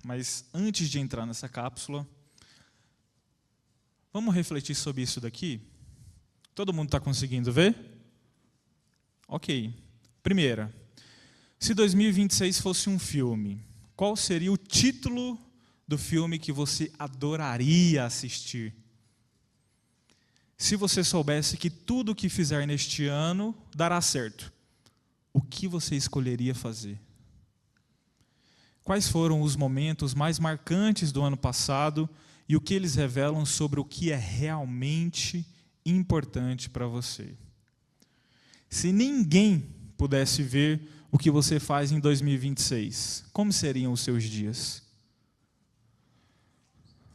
Mas antes de entrar nessa cápsula, vamos refletir sobre isso daqui? Todo mundo está conseguindo ver? Ok. Primeira, se 2026 fosse um filme, qual seria o título do filme que você adoraria assistir? Se você soubesse que tudo o que fizer neste ano dará certo, o que você escolheria fazer? Quais foram os momentos mais marcantes do ano passado e o que eles revelam sobre o que é realmente importante para você. Se ninguém pudesse ver o que você faz em 2026, como seriam os seus dias?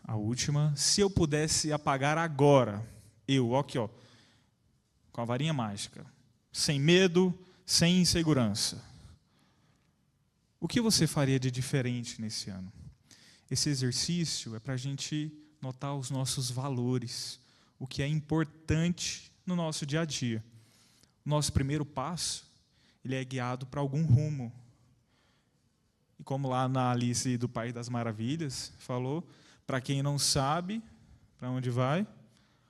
A última, se eu pudesse apagar agora, aqui, ó, com a varinha mágica, sem medo, sem insegurança, o que você faria de diferente nesse ano? Esse exercício é para a gente notar os nossos valores, o que é importante no nosso dia a dia. O nosso primeiro passo, ele é guiado para algum rumo. E como lá na Alice do País das Maravilhas falou, para quem não sabe para onde vai,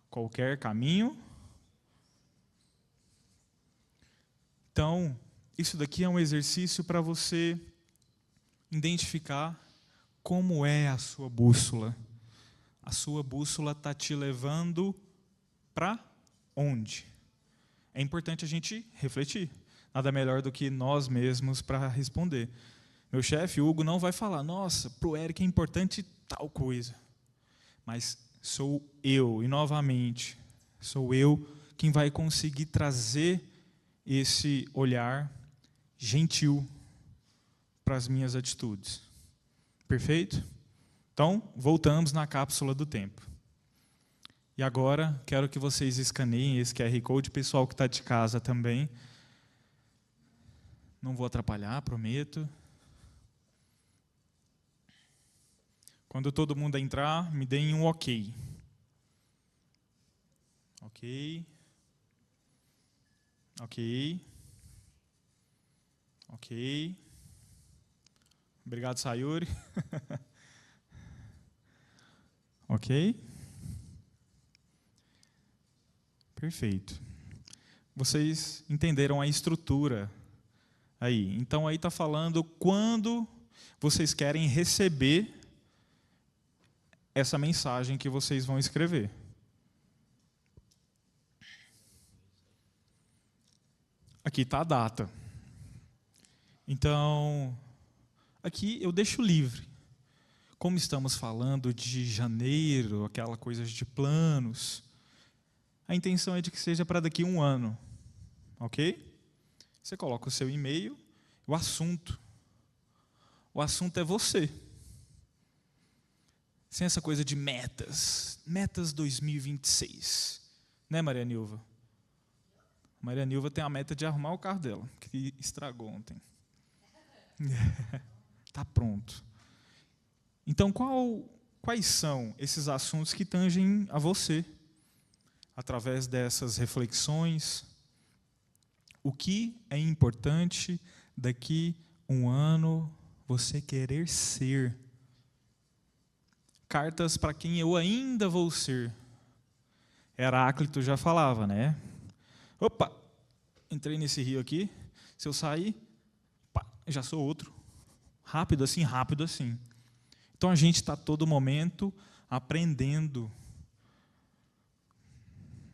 qualquer caminho. Então, isso daqui é um exercício para você identificar como é a sua bússola. A sua bússola está te levando para onde? É importante a gente refletir. Nada melhor do que nós mesmos para responder. Meu chefe, Hugo, não vai falar, nossa, para o Eric é importante tal coisa. Mas sou eu, e novamente, sou eu quem vai conseguir trazer esse olhar gentil para as minhas atitudes. Perfeito? Então, voltamos na cápsula do tempo. E agora, quero que vocês escaneiem esse QR Code, pessoal que está de casa também. Não vou atrapalhar, prometo. Quando todo mundo entrar, me deem um ok. Ok. Ok. Ok. Obrigado, Sayuri. Ok? Perfeito. Vocês entenderam a estrutura aí. Então, aí está falando quando vocês querem receber essa mensagem que vocês vão escrever. Aqui está a data. Então, aqui eu deixo livre. Como estamos falando de janeiro, aquela coisa de planos, a intenção é de que seja para daqui a um ano. Ok? Você coloca o seu e-mail, o assunto. O assunto é você. Sem essa coisa de metas. Metas 2026. Né, Maria Nilva? Maria Nilva tem a meta de arrumar o carro dela, que estragou ontem. Está pronto. Então, quais são esses assuntos que tangem a você? Através dessas reflexões, o que é importante daqui um ano você querer ser? Cartas para quem eu ainda vou ser. Heráclito já falava, né? Opa, entrei nesse rio aqui, se eu sair, pá, já sou outro. Rápido assim, rápido assim. Então a gente está todo momento aprendendo.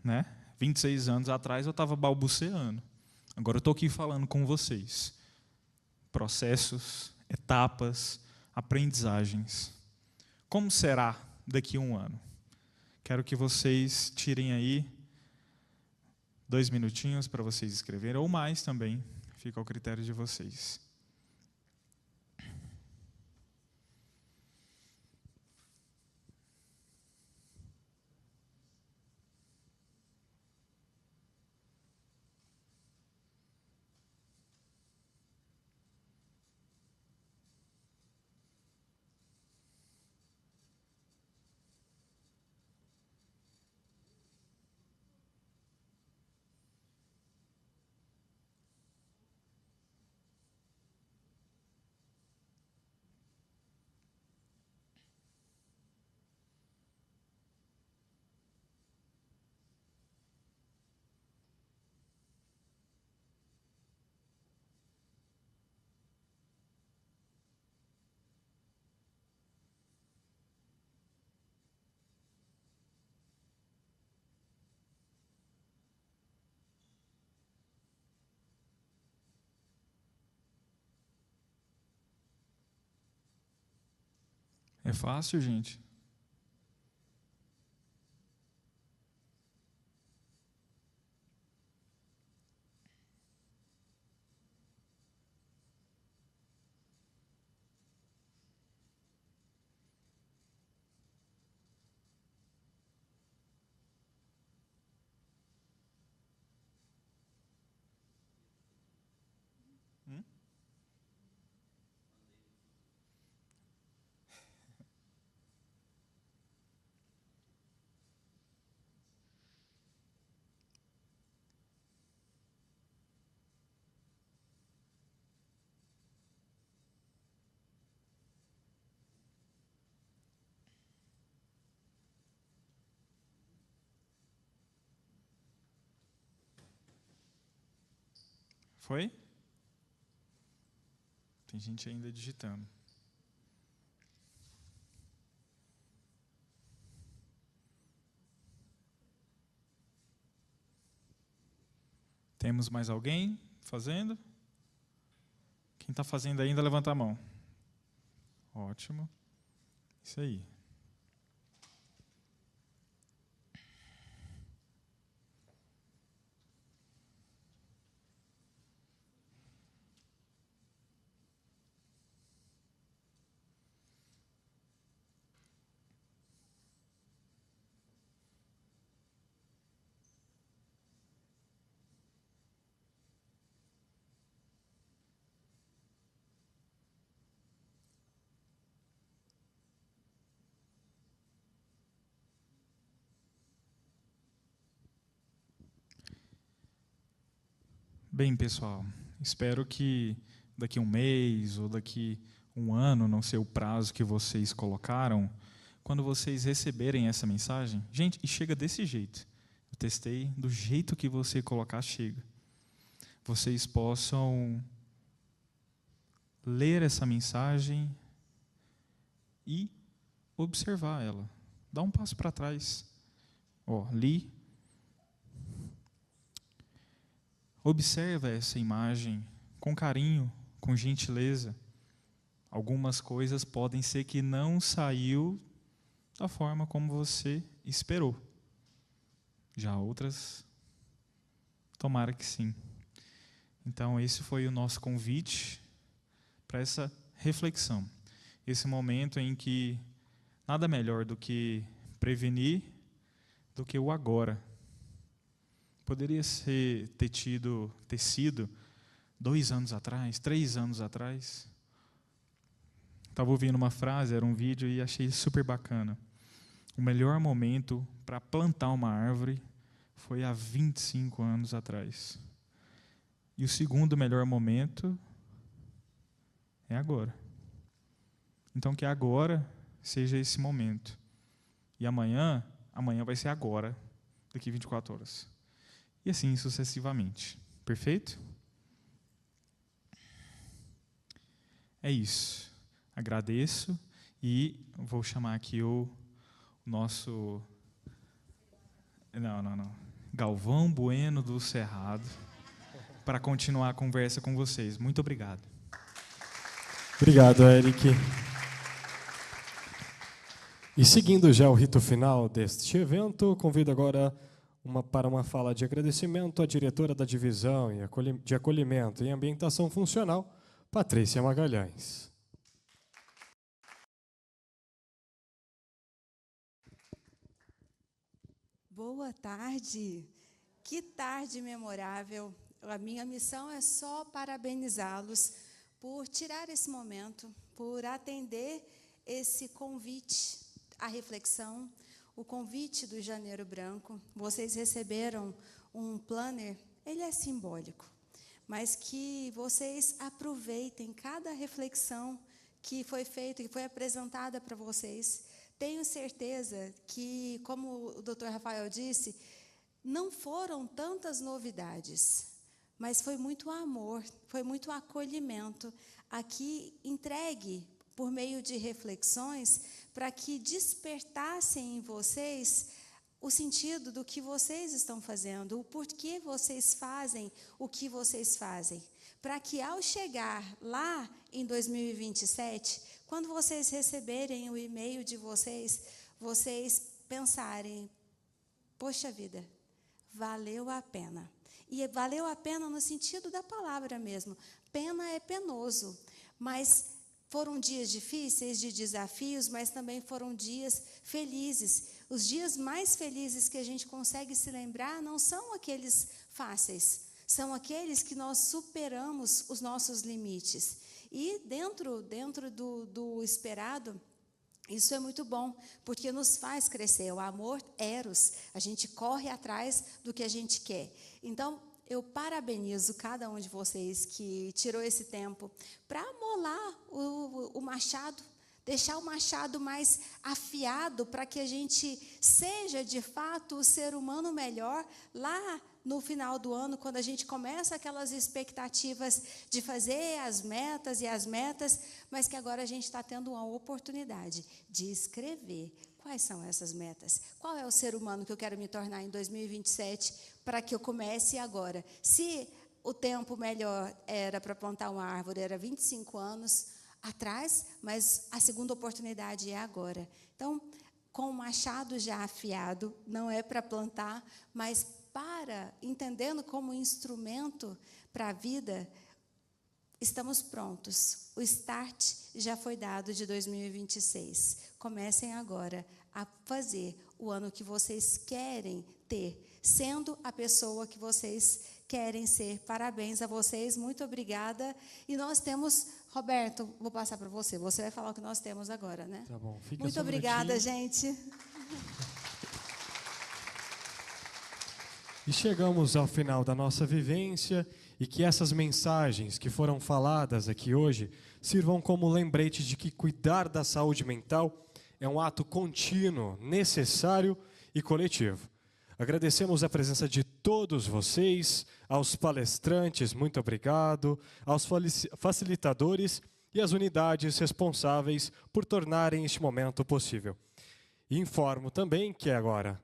Né? 26 anos atrás eu estava balbuciando. Agora eu estou aqui falando com vocês. Processos, etapas, aprendizagens. Como será daqui a um ano? Quero que vocês tirem aí 2 minutinhos para vocês escreverem, ou mais também, fica ao critério de vocês. É fácil, gente? Foi? Tem gente ainda digitando. Temos mais alguém fazendo? Quem está fazendo ainda, levanta a mão. Ótimo. Isso aí. Bem, pessoal, espero que daqui a um mês ou daqui a um ano, não sei o prazo que vocês colocaram, quando vocês receberem essa mensagem, gente, e chega desse jeito. Eu testei, do jeito que você colocar, chega. Vocês possam ler essa mensagem e observar ela. Dá um passo para trás. Li. Observa essa imagem com carinho, com gentileza. Algumas coisas podem ser que não saiu da forma como você esperou. Já outras, tomara que sim. Então, esse foi o nosso convite para essa reflexão. Esse momento em que nada melhor do que prevenir do que o agora. Poderia ter sido 2 anos atrás, 3 anos atrás. Estava ouvindo uma frase, era um vídeo e achei super bacana. O melhor momento para plantar uma árvore foi há 25 anos atrás. E o segundo melhor momento é agora. Então que agora seja esse momento. E amanhã vai ser agora, daqui 24 horas. E assim sucessivamente. Perfeito? É isso. Agradeço e vou chamar aqui o nosso... Não. Galvão Bueno do Cerrado para continuar a conversa com vocês. Muito obrigado. Obrigado, Eric. E seguindo já o rito final deste evento, convido agora para uma fala de agradecimento à diretora da Divisão de Acolhimento e Ambientação Funcional, Patrícia Magalhães. Boa tarde. Que tarde memorável. A minha missão é só parabenizá-los por tirar esse momento, por atender esse convite à reflexão, o convite do Janeiro Branco. Vocês receberam um planner, ele é simbólico, mas que vocês aproveitem cada reflexão que foi feita, que foi apresentada para vocês. Tenho certeza que, como o Dr. Rafael disse, não foram tantas novidades, mas foi muito amor, foi muito acolhimento aqui entregue por meio de reflexões para que despertassem em vocês o sentido do que vocês estão fazendo, o porquê vocês fazem o que vocês fazem, para que ao chegar lá em 2027, quando vocês receberem o e-mail de vocês, vocês pensarem, poxa vida, valeu a pena. E valeu a pena no sentido da palavra mesmo. Pena é penoso, mas foram dias difíceis, de desafios, mas também foram dias felizes. Os dias mais felizes que a gente consegue se lembrar não são aqueles fáceis, são aqueles que nós superamos os nossos limites. E dentro do esperado, isso é muito bom, porque nos faz crescer. O amor eros, a gente corre atrás do que a gente quer. Então, eu parabenizo cada um de vocês que tirou esse tempo para molar o machado, deixar o machado mais afiado para que a gente seja, de fato, o ser humano melhor lá no final do ano, quando a gente começa aquelas expectativas de fazer as metas, mas que agora a gente está tendo uma oportunidade de escrever quais são essas metas. Qual é o ser humano que eu quero me tornar em 2027 para que eu comece agora? Se o tempo melhor era para plantar uma árvore, era 25 anos atrás, mas a segunda oportunidade é agora. Então, com o machado já afiado, não é para plantar, mas entendendo como instrumento para a vida, estamos prontos. O start já foi dado de 2026. Comecem agora a fazer o ano que vocês querem ter, sendo a pessoa que vocês querem ser. Parabéns a vocês, muito obrigada. E nós temos, Roberto, vou passar para você. Você vai falar o que nós temos agora, né? Tá bom. Fica Muito só um obrigada, minutinho. gente. E chegamos ao final da nossa vivência e que essas mensagens que foram faladas aqui hoje sirvam como lembrete de que cuidar da saúde mental é um ato contínuo, necessário e coletivo. Agradecemos a presença de todos vocês, aos palestrantes, muito obrigado, aos facilitadores e às unidades responsáveis por tornarem este momento possível. E informo também que agora,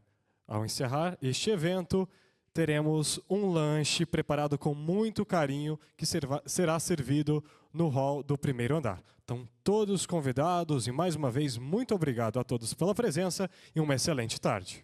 ao encerrar este evento, teremos um lanche preparado com muito carinho que será servido no hall do primeiro andar. Então, todos convidados e mais uma vez, muito obrigado a todos pela presença e uma excelente tarde.